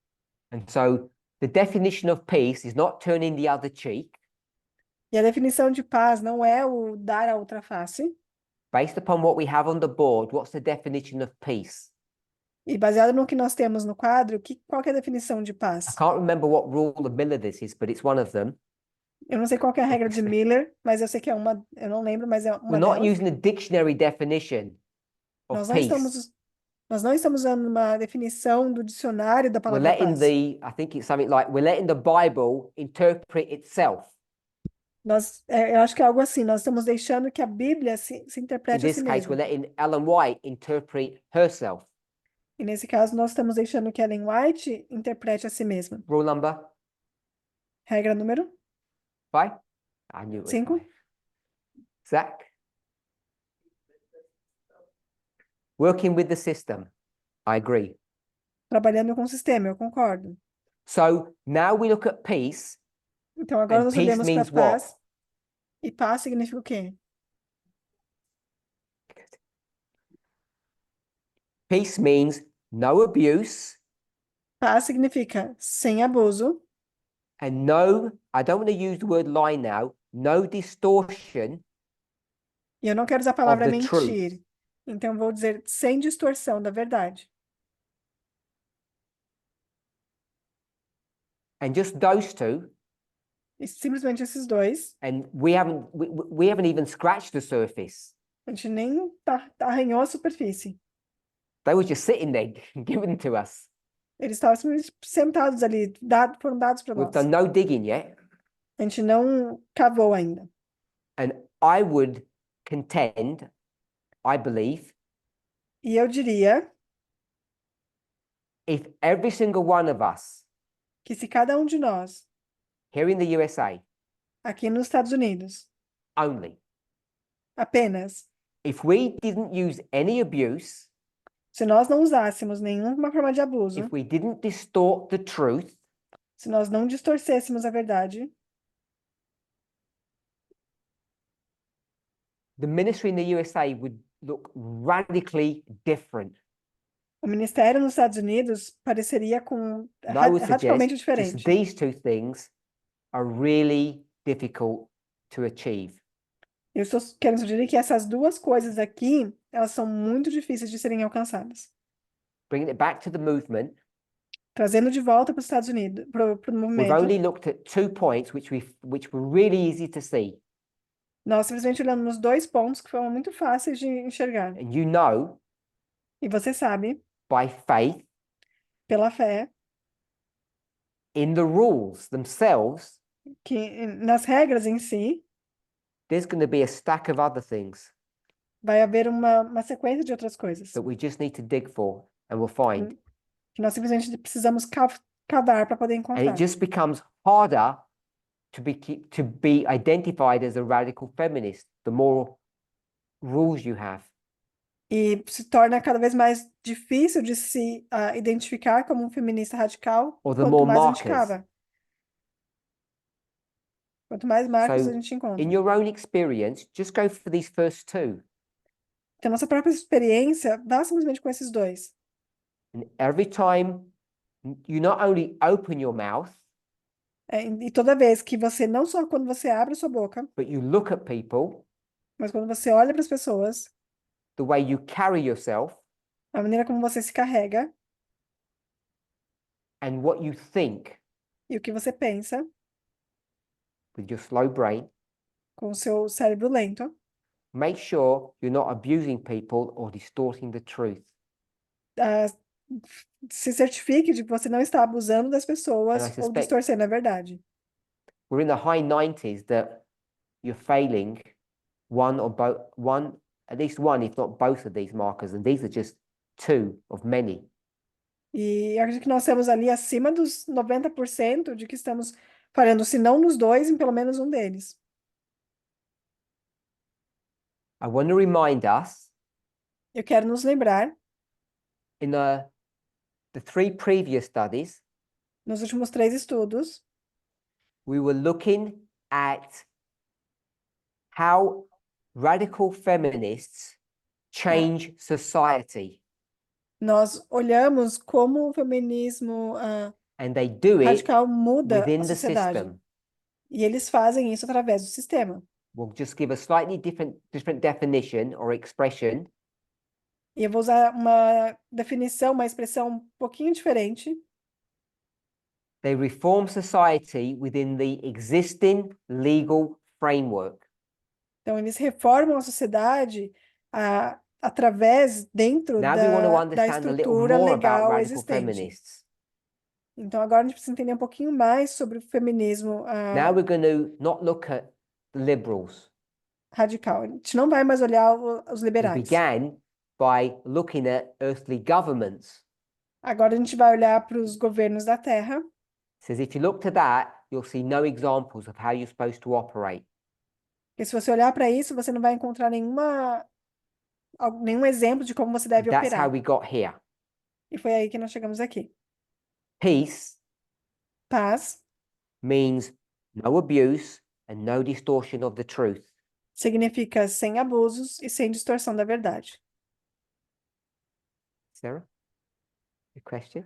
A: And so the definition of peace is not turning the other cheek.
B: E a definição de paz não é o dar a outra face.
A: Based upon what we have on the board, what's the definition of peace?
B: E baseado no que nós temos no quadro, qual que é a definição de
A: I
B: paz?
A: can't remember what rule of Miller this is, but it's one of them.
B: Eu não sei qual que é a regra de Miller, mas eu sei que é uma, eu não lembro, mas é uma
A: We're not
B: delas.
A: using the dictionary definition of
B: Nós não
A: peace.
B: nós não estamos usando uma definição do dicionário da
A: We're
B: palavra
A: letting
B: paz.
A: I think it's something like we're letting the Bible interpret itself.
B: Eu acho que é algo assim, nós estamos deixando que a Bíblia se
A: In
B: interprete a
A: this
B: si
A: case, we're
B: mesma.
A: letting Ellen White interpret herself.
B: E nesse caso, nós estamos deixando que Ellen White interprete a si mesma.
A: Rule number
B: Regra número
A: 5? I knew it was
B: 5.
A: 5. Zach? Working with the system. I agree.
B: Trabalhando com o sistema, eu concordo.
A: So now we look at peace.
B: Então, agora
A: And
B: nós
A: peace
B: olhamos para
A: means
B: paz.
A: what?
B: E paz significa o quê?
A: Peace means no abuse
B: Paz significa sem abuso.
A: and no, I don't want to use the word lie now, no distortion
B: E eu não quero usar a palavra
A: the truth.
B: mentir. Então, vou dizer sem distorção da verdade.
A: and just those two.
B: E simplesmente esses dois,
A: And we haven't even scratched the surface.
B: a gente nem arranhou a superfície.
A: They were just sitting there given to us.
B: Eles estavam simplesmente sentados ali, foram dados para
A: We've
B: nós.
A: done no digging yet.
B: A gente não cavou ainda.
A: And I would contend, I believe,
B: E eu diria
A: if every single one of us
B: que se cada um de nós,
A: here in the USA
B: aqui nos Estados Unidos,
A: only,
B: apenas,
A: if we didn't use any abuse,
B: se nós não usássemos nenhuma forma de abuso,
A: if we didn't distort the truth,
B: se nós não distorcêssemos a verdade,
A: the ministry in the USA would look radically different.
B: o ministério nos Estados Unidos pareceria com
A: And I would
B: radicalmente
A: suggest just
B: diferente.
A: these two things are really difficult to achieve.
B: Eu estou querendo sugerir que essas duas coisas aqui, elas são muito difíceis de serem alcançadas.
A: Bringing it back to the movement,
B: Trazendo de volta para os Estados Unidos, para o
A: we've
B: movimento,
A: only looked at 2 points which were really easy to see.
B: nós simplesmente olhamos nos dois pontos que foram muito fáceis de enxergar.
A: And you know,
B: E você sabe,
A: by faith,
B: pela fé,
A: in the rules themselves,
B: que nas regras em si,
A: there's going to be a stack of other things
B: vai haver uma sequência de outras coisas
A: that we just need to dig for and we'll find.
B: que nós simplesmente precisamos cavar para poder
A: And
B: encontrar.
A: it just becomes harder to be identified as a radical feminist the more rules you have.
B: E se torna cada vez mais difícil de se identificar como um feminista radical,
A: Or the
B: quanto
A: more
B: mais a gente
A: markers.
B: cava. Quanto mais marcos
A: So,
B: a gente encontra.
A: in your own experience, just go for these first two.
B: Então, nossa própria experiência, vá simplesmente com esses dois.
A: And every time you not only open your mouth,
B: E toda vez que você, não só quando você abre a sua boca,
A: but you look at people,
B: mas quando você olha para as pessoas,
A: the way you carry yourself,
B: a maneira como você se carrega
A: and what you think
B: e o que você pensa
A: with your slow brain,
B: com o seu cérebro lento,
A: make sure you're not abusing people or distorting the truth.
B: ah, se certifique de que você não está abusando das pessoas
A: And I
B: ou
A: suspect-
B: distorcendo a verdade.
A: We're in the high 90s that you're failing at least one, if not both of these markers, and these are just 2 of many.
B: E eu acredito que nós temos ali acima dos 90% de que estamos falhando, se não nos dois, em pelo menos um deles.
A: I want to remind us
B: Eu quero nos lembrar,
A: in the 3 previous studies,
B: nos últimos 3 estudos,
A: we were looking at how radical feminists change society,
B: nós olhamos como o feminismo
A: and they do it
B: radical muda
A: within
B: a
A: the
B: sociedade.
A: system.
B: E eles fazem isso através do sistema.
A: We'll just give a slightly different definition or expression.
B: E eu vou usar uma definição, uma expressão um pouquinho diferente.
A: They reform society within the existing legal framework.
B: Então, eles reformam a sociedade através, dentro
A: Now we want to
B: da
A: understand a little
B: estrutura
A: more about
B: legal
A: radical
B: existente.
A: feminists.
B: Então, agora a gente precisa entender um pouquinho mais sobre o feminismo
A: Now we're going to not look at the liberals.
B: radical. A gente não vai mais olhar os
A: We
B: liberais.
A: began by looking at earthly governments.
B: Agora a gente vai olhar para os governos da Terra.
A: It says if you look to that, you'll see no examples of how you're supposed to operate.
B: Porque se você olhar para isso, você não vai encontrar nenhum exemplo de como você deve
A: That's how
B: operar.
A: we got here.
B: E foi aí que nós chegamos aqui.
A: Peace
B: Paz
A: means no abuse and no distortion of the truth.
B: significa sem abusos e sem distorção da verdade.
A: Sarah? A question?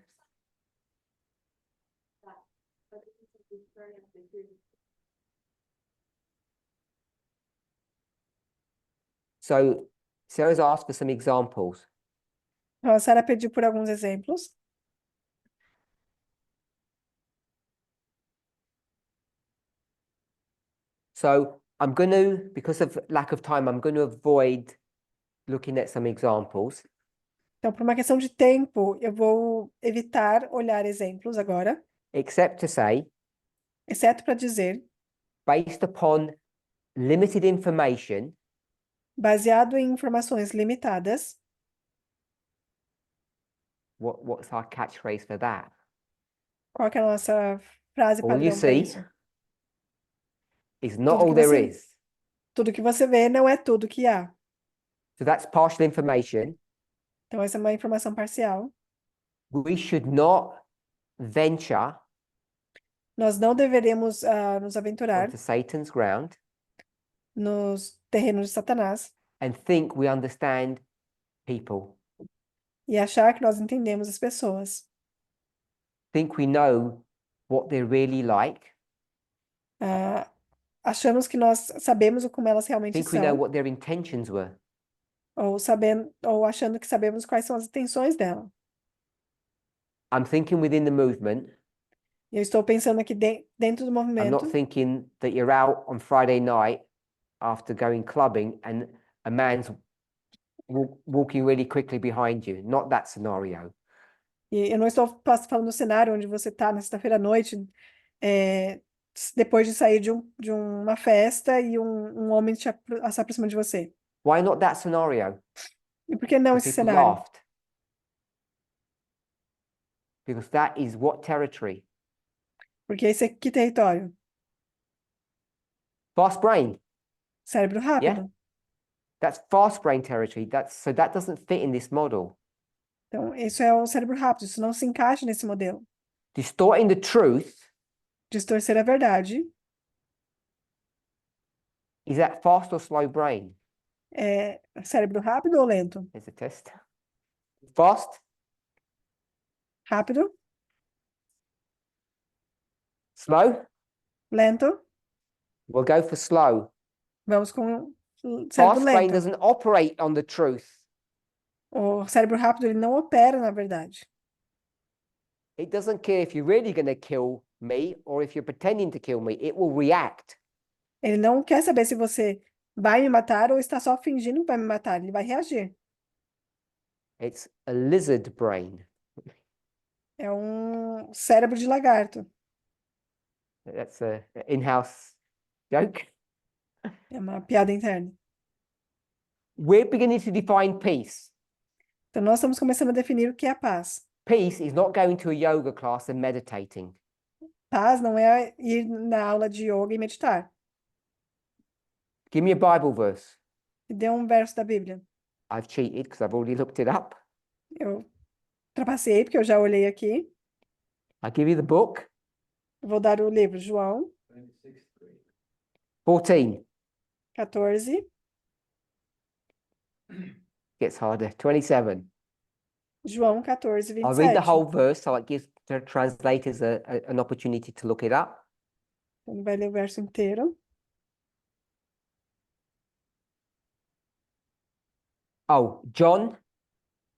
A: So Sarah's asked for some examples.
B: Então, a Sara pediu por alguns exemplos.
A: So I'm going to, because of lack of time, I'm going to avoid looking at some examples.
B: Então, por uma questão de tempo, eu vou evitar olhar exemplos agora,
A: Except to say,
B: exceto para dizer,
A: based upon limited information,
B: baseado em informações limitadas,
A: What's our catchphrase for that?
B: Qual que é a nossa frase
A: All you
B: padrão para
A: see
B: isso?
A: is not
B: Tudo
A: all
B: que
A: there
B: você-
A: is.
B: Tudo que você vê não é tudo que há.
A: So that's partial information.
B: Então, essa é uma informação parcial.
A: We should not venture
B: Nós não deveremos nos aventurar
A: onto Satan's ground
B: nos terrenos de Satanás
A: and think we understand people,
B: e achar que nós entendemos as pessoas.
A: think we know what they're really like,
B: Ah, achamos que nós sabemos como elas realmente
A: think we know
B: são,
A: what their intentions were.
B: ou achando que sabemos quais são as intenções dela.
A: I'm thinking within the movement.
B: E eu estou pensando aqui dentro do
A: I'm
B: movimento.
A: not thinking that you're out on Friday night after going clubbing and a man's walking really quickly behind you. Not that scenario.
B: E eu não estou falando do cenário onde você está na sexta-feira à noite, depois de sair de uma festa e um homem se aproxima de você.
A: Why not that scenario?
B: E por que não
A: The
B: esse
A: people
B: cenário?
A: laughed. Because that is what territory?
B: Porque esse é que território?
A: Fast brain.
B: Cérebro rápido.
A: That's fast brain territory. So that doesn't fit in this model.
B: Então, isso é o cérebro rápido, isso não se encaixa nesse modelo.
A: Distorting the truth,
B: Distorcer a verdade
A: is that fast or slow brain?
B: é cérebro rápido ou lento?
A: There's a test. Fast,
B: Rápido,
A: slow.
B: lento,
A: We'll go for slow.
B: vamos com o cérebro
A: Fast brain
B: lento.
A: doesn't operate on the truth.
B: O cérebro rápido, ele não opera na verdade.
A: It doesn't care if you're really going to kill me or if you're pretending to kill me. It will react.
B: Ele não quer saber se você vai me matar ou está só fingindo que vai me matar. Ele vai reagir.
A: It's a lizard brain.
B: É um cérebro de lagarto.
A: That's a in-house joke.
B: É uma piada interna.
A: We're beginning to define peace.
B: Então, nós estamos começando a definir o que é a paz.
A: Peace is not going to a yoga class and meditating.
B: Paz não é ir na aula de yoga e meditar.
A: Give me a Bible verse.
B: Me dê um verso da Bíblia.
A: I've cheated because I've already looked it up.
B: Eu trapacei, porque eu já olhei aqui.
A: I'll give you the book.
B: Vou dar o livro, João
A: 14.
B: 14,
A: Gets harder. 27.
B: João 14,
A: I'll read the
B: 27.
A: whole verse so it gives the translators an opportunity to look it up.
B: Então, vai ler o verso inteiro.
A: Oh, John,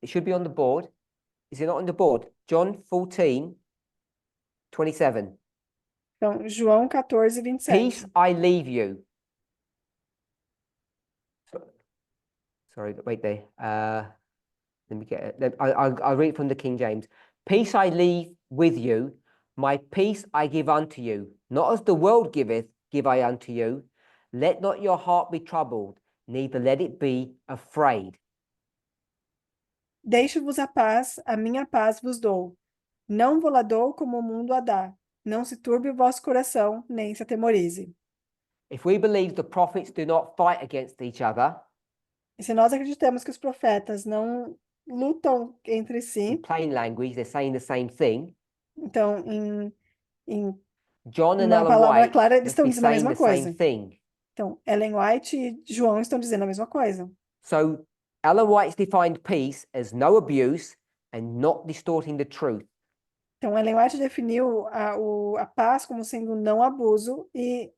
A: it should be on the board. Is it not on the board? John 14, 27.
B: Então, João 14, 27.
A: Peace I leave you. Sorry, wait there. Let me get it. I'll read it from the King James. Peace I leave with you, my peace I give unto you. Not as the world giveth, give I unto you. Let not your heart be troubled, neither let it be afraid.
B: Deixo-vos a minha paz vos dou. Não vou-la dou como o mundo a dá. Não se turbe o vosso coração, nem se atemorize.
A: If we believe the prophets do not fight against each other,
B: E se nós acreditamos que os profetas não lutam entre
A: in
B: si,
A: plain language, they're saying the same thing.
B: então, em
A: John and
B: uma
A: Ellen
B: palavra
A: White
B: clara, eles
A: must
B: estão
A: be
B: dizendo a
A: saying
B: mesma
A: the same
B: coisa.
A: thing.
B: Então, Ellen White e João estão dizendo a mesma coisa.
A: So Ellen White's defined peace as no abuse and not distorting the truth.
B: Então, Ellen White definiu a paz como sendo não abuso e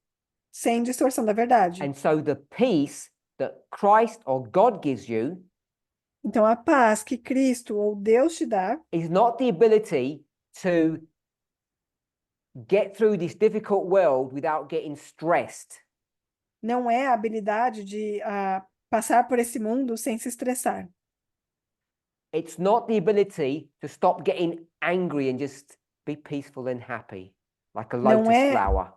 B: sem distorção da verdade.
A: And so the peace that Christ or God gives you
B: Então, a paz que Cristo ou Deus te dá
A: is not the ability to get through this difficult world without getting stressed.
B: não é a habilidade de passar por esse mundo sem se estressar.
A: It's not the ability to stop getting angry and just be peaceful and happy, like a
B: Não
A: lotus
B: é-
A: flower.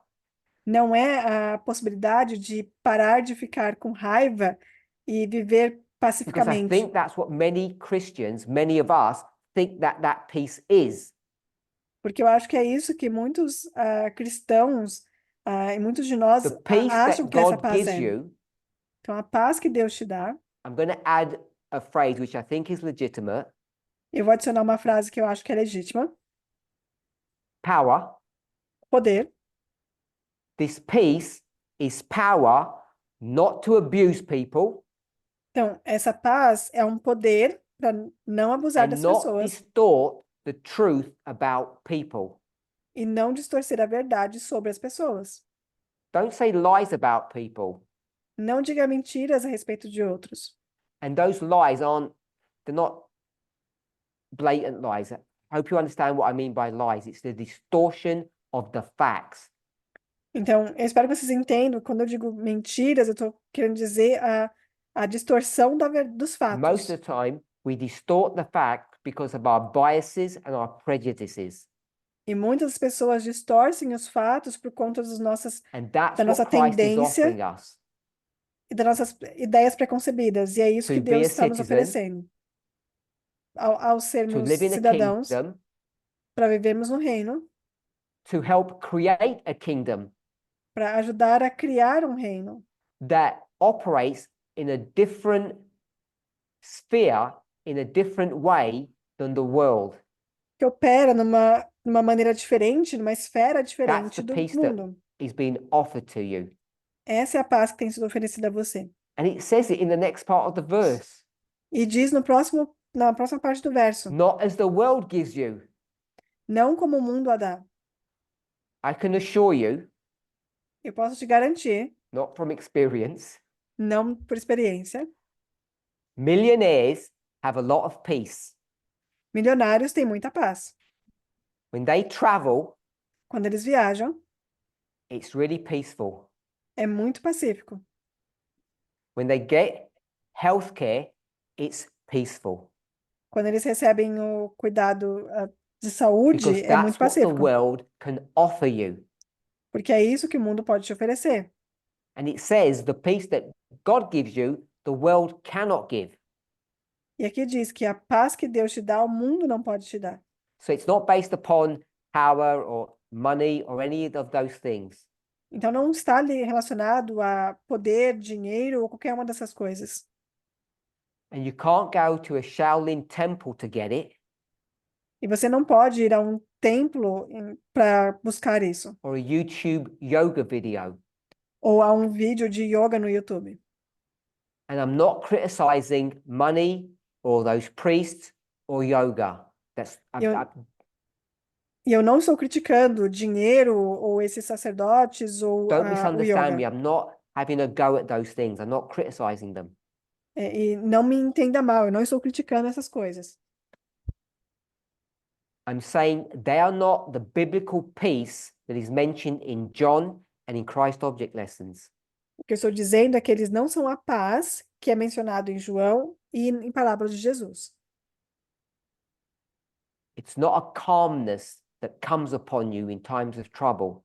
B: Não é a possibilidade de parar de ficar com raiva e viver
A: Because I
B: pacificamente.
A: think that's what many Christians, many of us, think that that peace is.
B: Porque eu acho que é isso que muitos cristãos e muitos de nós
A: The peace
B: acham
A: that
B: que essa
A: God
B: paz
A: gives
B: é.
A: you,
B: Então, a paz que Deus te dá,
A: I'm going to add a phrase which I think is legitimate.
B: eu vou adicionar uma frase que eu acho que é legítima:
A: Power.
B: poder.
A: This peace is power not to abuse people
B: Então, essa paz é um poder para não abusar
A: and
B: das
A: not
B: pessoas
A: distort the truth about people.
B: e não distorcer a verdade sobre as pessoas.
A: Don't say lies about people.
B: Não diga mentiras a respeito de outros.
A: And those lies they're not blatant lies. I hope you understand what I mean by lies. It's the distortion of the facts.
B: Então, eu espero que vocês entendam, quando eu digo mentiras, eu estou querendo dizer a distorção dos
A: Most
B: fatos.
A: of the time, we distort the fact because of our biases and our prejudices.
B: E muitas pessoas distorcem os fatos por conta
A: And that's
B: da nossa
A: what Christ is
B: tendência
A: offering us.
B: e das nossas ideias preconcebidas. E é isso
A: To
B: que
A: be
B: Deus
A: a
B: está nos
A: citizen,
B: oferecendo. Ao
A: to
B: sermos
A: live in a
B: cidadãos,
A: kingdom,
B: para vivermos no reino,
A: to help create a kingdom
B: para ajudar a criar um reino
A: that operates in a different sphere, in a different way than the world.
B: que opera numa maneira diferente, numa esfera
A: That's
B: diferente
A: the
B: do
A: peace that
B: mundo.
A: is being offered to you.
B: Essa é a paz que tem sido oferecida a você.
A: And it says it in the next part of the verse.
B: E diz na próxima parte do verso,
A: Not as the world gives you.
B: não como o mundo a dá.
A: I can assure you,
B: Eu posso te garantir,
A: not from experience,
B: não por experiência,
A: millionaires have a lot of peace.
B: milionários têm muita paz.
A: When they travel,
B: Quando eles viajam,
A: it's really peaceful.
B: é muito pacífico.
A: When they get healthcare, it's peaceful.
B: Quando eles recebem o cuidado de saúde,
A: Because
B: é muito
A: that's what the
B: pacífico.
A: world can offer you.
B: Porque é isso que o mundo pode te oferecer.
A: And it says the peace that God gives you, the world cannot give.
B: E aqui diz que a paz que Deus te dá, o mundo não pode te dar.
A: So it's not based upon power or money or any of those things.
B: Então não está ali relacionado a poder, dinheiro ou qualquer uma dessas coisas.
A: And you can't go to a Shaolin temple to get it,
B: E você não pode ir a um templo para buscar isso,
A: or a YouTube yoga video.
B: ou a um vídeo de yoga no YouTube.
A: And I'm not criticizing money or those priests or yoga.
B: E eu não estou criticando dinheiro ou esses sacerdotes ou
A: Don't
B: o
A: misunderstand me.
B: yoga.
A: I'm not having a go at those things. I'm not criticizing them.
B: E não me entenda mal, eu não estou criticando essas coisas.
A: I'm saying they are not the biblical peace that is mentioned in John and in Christ Object Lessons.
B: O que eu estou dizendo é que eles não são a paz que é mencionado em João e em palavras de Jesus.
A: It's not a calmness that comes upon you in times of trouble.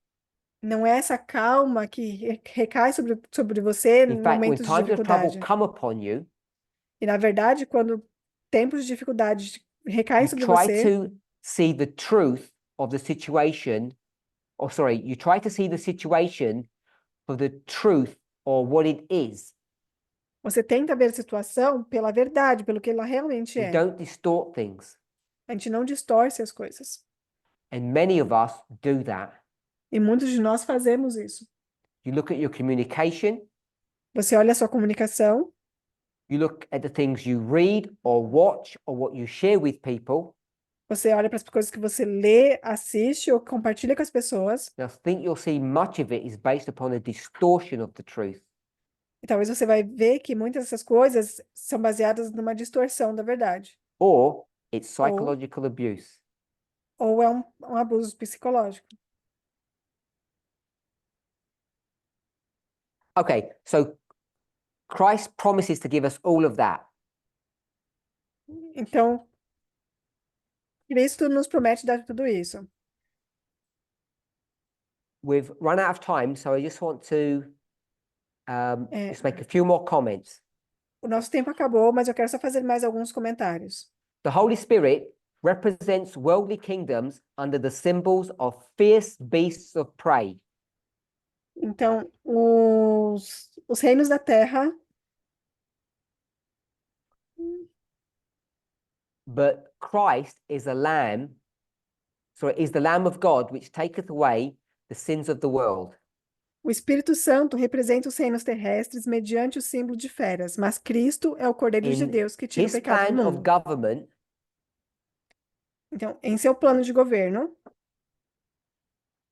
B: Não é essa calma que recai sobre você em
A: In fact, when
B: momentos de
A: times of trouble
B: dificuldade.
A: come upon you,
B: E, na verdade, quando tempos de dificuldade recaem
A: you
B: sobre
A: try
B: você,
A: to see the truth of the situation, or sorry, you try to see the situation for the truth or what it is.
B: você tenta ver a situação pela verdade, pelo que ela realmente
A: We
B: é.
A: don't distort things.
B: A gente não distorce as coisas.
A: And many of us do that.
B: E muitos de nós fazemos isso.
A: You look at your communication,
B: Você olha a sua comunicação,
A: you look at the things you read or watch or what you share with people.
B: você olha para as coisas que você lê, assiste ou compartilha com as pessoas,
A: And I think you'll see much of it is based upon a distortion of the truth.
B: e talvez você vai ver que muitas dessas coisas são baseadas numa distorção da verdade.
A: Or it's psychological abuse.
B: Ou é um abuso psicológico.
A: Okay, so Christ promises to give us all of that.
B: Então, Cristo nos promete dar tudo isso.
A: We've run out of time, so I just want to
B: É.
A: just make a few more comments.
B: O nosso tempo acabou, mas eu quero só fazer mais alguns comentários.
A: The Holy Spirit represents worldly kingdoms under the symbols of fierce beasts of prey.
B: Então, os reinos da terra,
A: But Christ is a lamb, is the Lamb of God, which taketh away the sins of the world.
B: o Espírito Santo representa os reinos terrestres mediante o símbolo de feras, mas Cristo é o Cordeiro de
A: In
B: Deus que tira o
A: his
B: pecado do
A: plan of
B: mundo.
A: government,
B: Então, em seu plano de governo,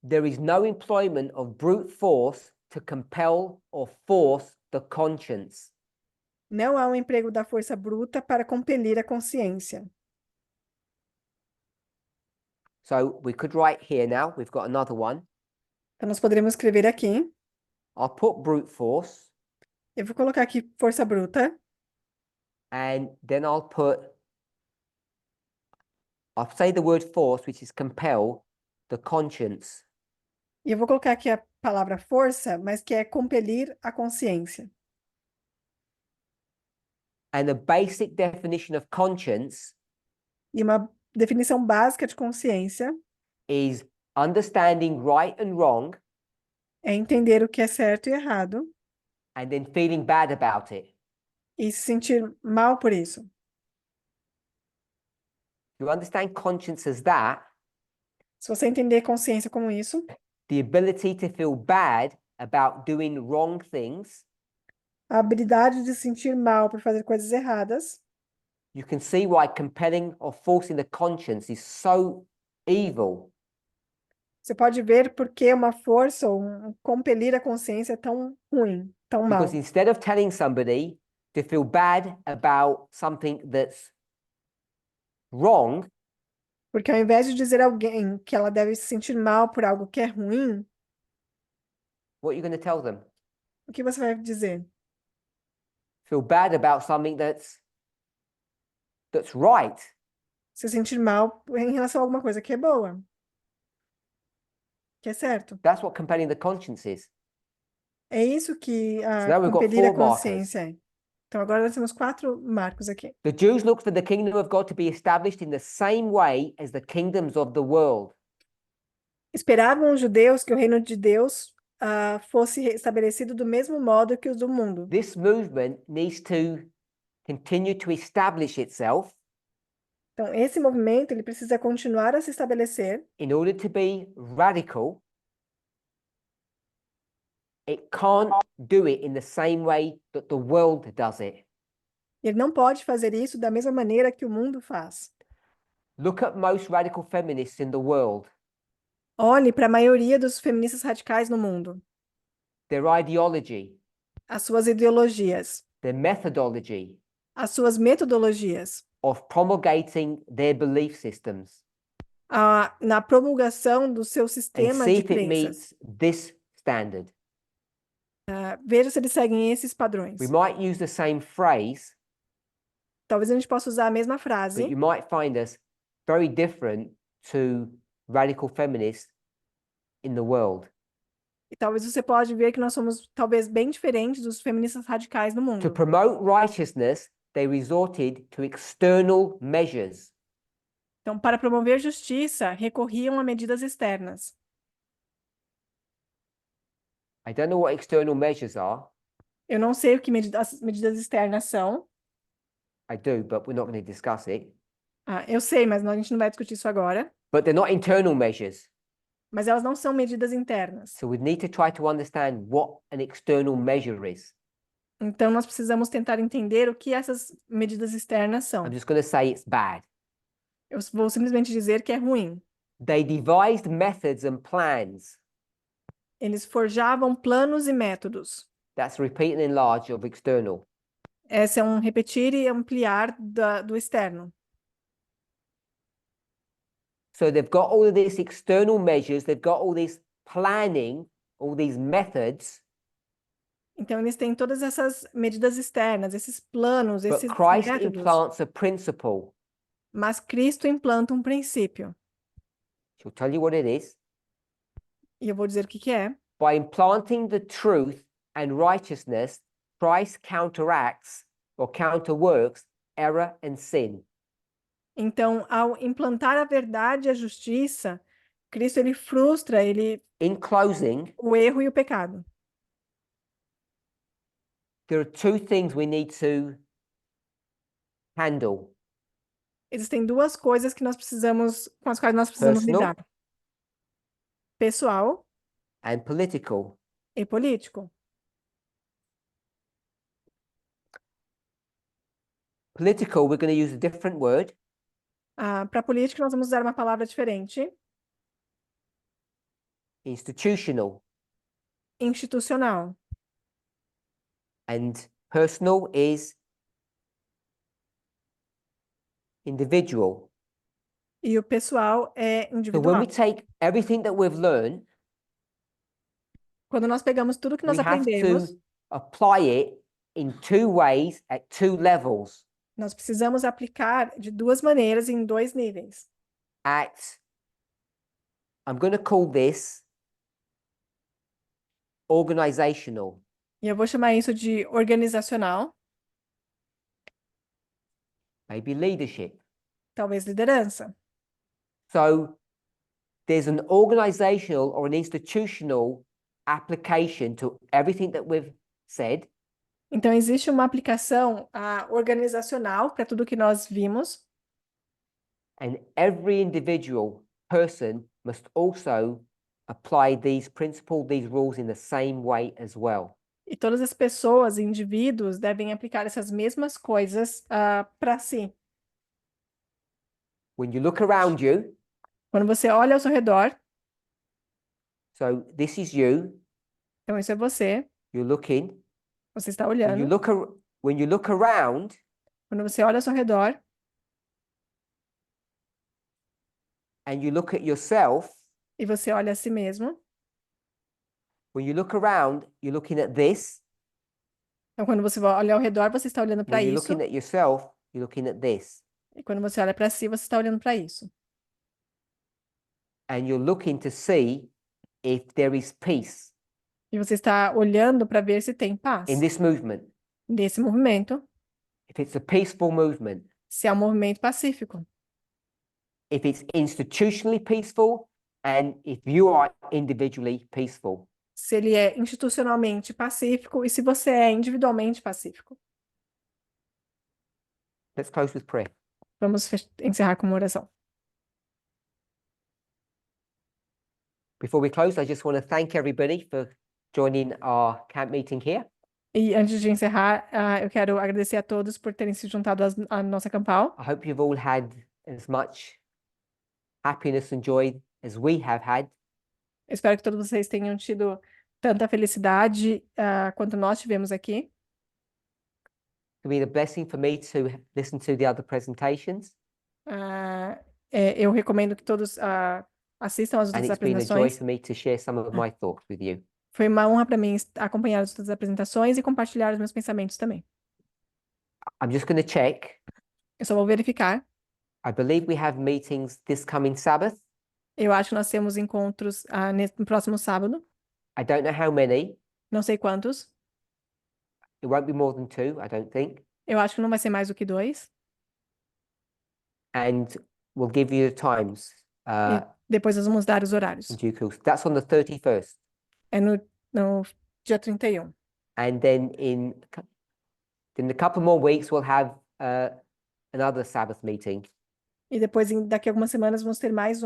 A: there is no employment of brute force to compel or force the conscience.
B: não há um emprego da força bruta para compelir a consciência.
A: So we could write here now, we've got another one.
B: Então, nós poderíamos escrever aqui,
A: I'll put brute force,
B: eu vou colocar aqui força bruta,
A: and then I'll say the word force, which is compel the conscience.
B: e eu vou colocar aqui a palavra força, mas que é compelir a consciência.
A: And the basic definition of conscience
B: E uma definição básica de consciência
A: is understanding right and wrong
B: é entender o que é certo e errado
A: and then feeling bad about it.
B: e se sentir mal por isso.
A: You understand conscience as that,
B: Se você entender consciência como isso,
A: the ability to feel bad about doing wrong things,
B: a habilidade de se sentir mal por fazer coisas erradas,
A: you can see why compelling or forcing the conscience is so evil.
B: você pode ver por que uma força ou compelir a consciência é tão ruim, tão mal.
A: Because instead of telling somebody to feel bad about something that's wrong,
B: Porque ao invés de dizer a alguém que ela deve se sentir mal por algo que é ruim,
A: what are you going to tell them?
B: o que você vai dizer?
A: Feel bad about something that's right.
B: Se sentir mal em relação a alguma coisa que é boa, que é certo.
A: That's what compelling the conscience is.
B: É isso que
A: So now we've got
B: compelir a
A: 4 markers.
B: consciência é. Então agora nós temos 4 marcos aqui.
A: The Jews looked for the kingdom of God to be established in the same way as the kingdoms of the world.
B: Esperavam os judeus que o reino de Deus fosse estabelecido do mesmo modo que os do mundo.
A: This movement needs to continue to establish itself
B: Então esse movimento ele precisa continuar a se estabelecer.
A: in order to be radical. It can't do it in the same way that the world does it.
B: Ele não pode fazer isso da mesma maneira que o mundo faz.
A: Look at most radical feminists in the world.
B: Olhe para a maioria dos feministas radicais no mundo,
A: Their ideology,
B: as suas ideologias,
A: their methodology
B: as suas metodologias,
A: of promulgating their belief systems,
B: na promulgação do seu
A: and
B: sistema
A: see
B: de
A: if it
B: crenças.
A: meets this standard.
B: Veja se eles seguem esses padrões.
A: We might use the same phrase,
B: Talvez a gente possa usar a mesma
A: but
B: frase,
A: you might find us very different to radical feminists in the world.
B: e talvez você pode ver que nós somos talvez bem diferentes dos feministas radicais no
A: To
B: mundo.
A: promote righteousness, they resorted to external measures.
B: Então, para promover justiça, recorriam a medidas externas.
A: I don't know what external measures are.
B: Eu não sei o que as medidas externas são.
A: I do, but we're not going to discuss it.
B: Eu sei, mas a gente não vai discutir isso agora.
A: But they're not internal measures.
B: Mas elas não são medidas internas.
A: So we need to try to understand what an external measure is.
B: Então, nós precisamos tentar entender o que essas medidas externas são.
A: I'm just going to say it's bad.
B: Eu vou simplesmente dizer que é ruim.
A: They devised methods and plans.
B: Eles forjavam planos e métodos.
A: That's repeat and enlarge of external.
B: Esse é um repetir e ampliar do externo.
A: So they've got all of these external measures, they've got all this planning, all these methods,
B: Então, eles têm todas essas medidas externas, esses planos,
A: but
B: esses
A: Christ
B: métodos.
A: implants a principle.
B: Mas Cristo implanta um princípio.
A: She'll tell you what it is.
B: E eu vou dizer o que é.
A: By implanting the truth and righteousness, Christ counteracts or counterworks error and sin.
B: Então, ao implantar a verdade e a justiça, Cristo ele frustra
A: In closing,
B: o erro e o pecado.
A: there are two things we need to handle:
B: Existem duas coisas que nós precisamos, com as quais nós precisamos
A: Personal.
B: lidar: pessoal
A: and political.
B: e político.
A: Political, we're going to use a different word.
B: Para política, nós vamos usar uma palavra diferente:
A: Institutional.
B: institucional.
A: And personal is individual.
B: E o pessoal é
A: So when
B: individual.
A: we take everything that we've learned,
B: Quando nós pegamos tudo que nós
A: we have
B: aprendemos,
A: to apply it in two ways at two levels.
B: nós precisamos aplicar de duas maneiras em dois níveis.
A: I'm going to call this organizational.
B: E eu vou chamar isso de organizacional,
A: Maybe leadership.
B: talvez liderança.
A: So there's an organizational or an institutional application to everything that we've said.
B: Então, existe uma aplicação organizacional para tudo que nós vimos,
A: And every individual person must also apply these principles, these rules in the same way as well.
B: e todas as pessoas, indivíduos, devem aplicar essas mesmas coisas para si.
A: When you look around you,
B: Quando você olha ao seu redor,
A: so this is you,
B: então isso é você,
A: you're looking.
B: você está
A: When you
B: olhando.
A: look, when you look around,
B: Quando você olha ao seu redor
A: and you look at yourself,
B: e você olha a si mesmo,
A: when you look around, you're looking at this.
B: então quando você olha ao redor, você está olhando para
A: When you're
B: isso,
A: looking at yourself, you're looking at this.
B: e quando você olha para si, você está olhando para isso.
A: And you're looking to see if there is peace
B: E você está olhando para ver se tem paz
A: in this movement,
B: nesse movimento,
A: if it's a peaceful movement,
B: se é um movimento pacífico,
A: if it's institutionally peaceful, and if you are individually peaceful.
B: se ele é institucionalmente pacífico e se você é individualmente pacífico.
A: Let's close with prayer.
B: Vamos encerrar com uma oração.
A: Before we close, I just want to thank everybody for joining our camp meeting here.
B: E antes de encerrar, eu quero agradecer a todos por terem se juntado à nossa campal.
A: I hope you've all had as much happiness and joy as we have had.
B: Eu espero que todos vocês tenham tido tanta felicidade quanto nós tivemos aqui.
A: It's been a blessing for me to listen to the other presentations,
B: Eu recomendo que todos assistam às
A: and
B: outras
A: it's been a joy
B: apresentações.
A: for me to share some of my thoughts with you.
B: Foi uma honra para mim acompanhar as outras apresentações e compartilhar os meus pensamentos também.
A: I'm just going to check.
B: Eu só vou verificar.
A: I believe we have meetings this coming Sabbath.
B: Eu acho que nós temos encontros no próximo sábado.
A: I don't know how many.
B: Não sei quantos.
A: It won't be more than 2, I don't think.
B: Eu acho que não vai ser mais do que 2.
A: And we'll give you the times
B: E depois nós vamos dar os horários.
A: in due course. That's on the 31st.
B: É no dia 31.
A: And then in a couple more weeks, we'll have another Sabbath meeting.
B: E depois, daqui a algumas semanas, vamos ter mais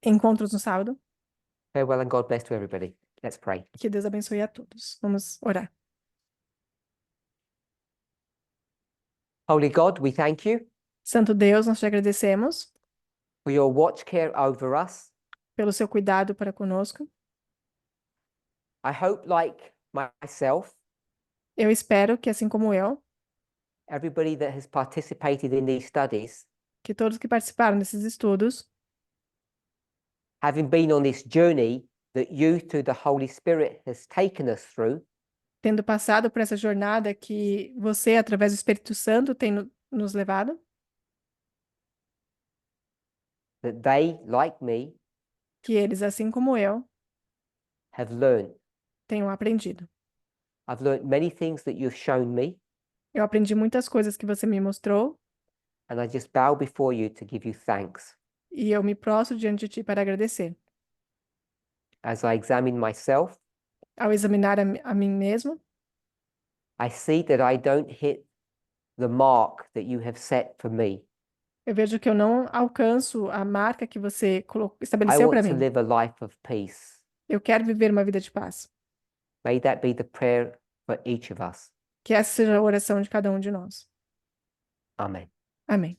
B: encontros no sábado.
A: Farewell and God bless to everybody. Let's pray.
B: Que Deus abençoe a todos. Vamos orar.
A: Holy God, we thank you
B: Santo Deus, nós te agradecemos
A: for your watch care over us.
B: pelo seu cuidado para conosco.
A: I hope, like myself,
B: Eu espero que, assim como eu,
A: everybody that has participated in these studies,
B: que todos que participaram desses estudos,
A: having been on this journey that you, through the Holy Spirit, has taken us through,
B: tendo passado por essa jornada que você, através do Espírito Santo, tem nos levado,
A: that they, like me,
B: que eles, assim como eu,
A: have learned.
B: tenham aprendido.
A: I've learned many things that you've shown me,
B: Eu aprendi muitas coisas que você me mostrou,
A: And I just bow before you to give you thanks.
B: E eu me prostro diante de ti para agradecer.
A: As I examine myself,
B: Ao examinar a mim mesmo,
A: I see that I don't hit the mark that you have set for me.
B: eu vejo que eu não alcanço a marca que você
A: I
B: estabeleceu para
A: want to
B: mim.
A: live a life of peace.
B: Eu quero viver uma vida de paz.
A: May that be the prayer for each of us.
B: Que essa seja a oração de cada um de nós.
A: Amen.
B: Amém.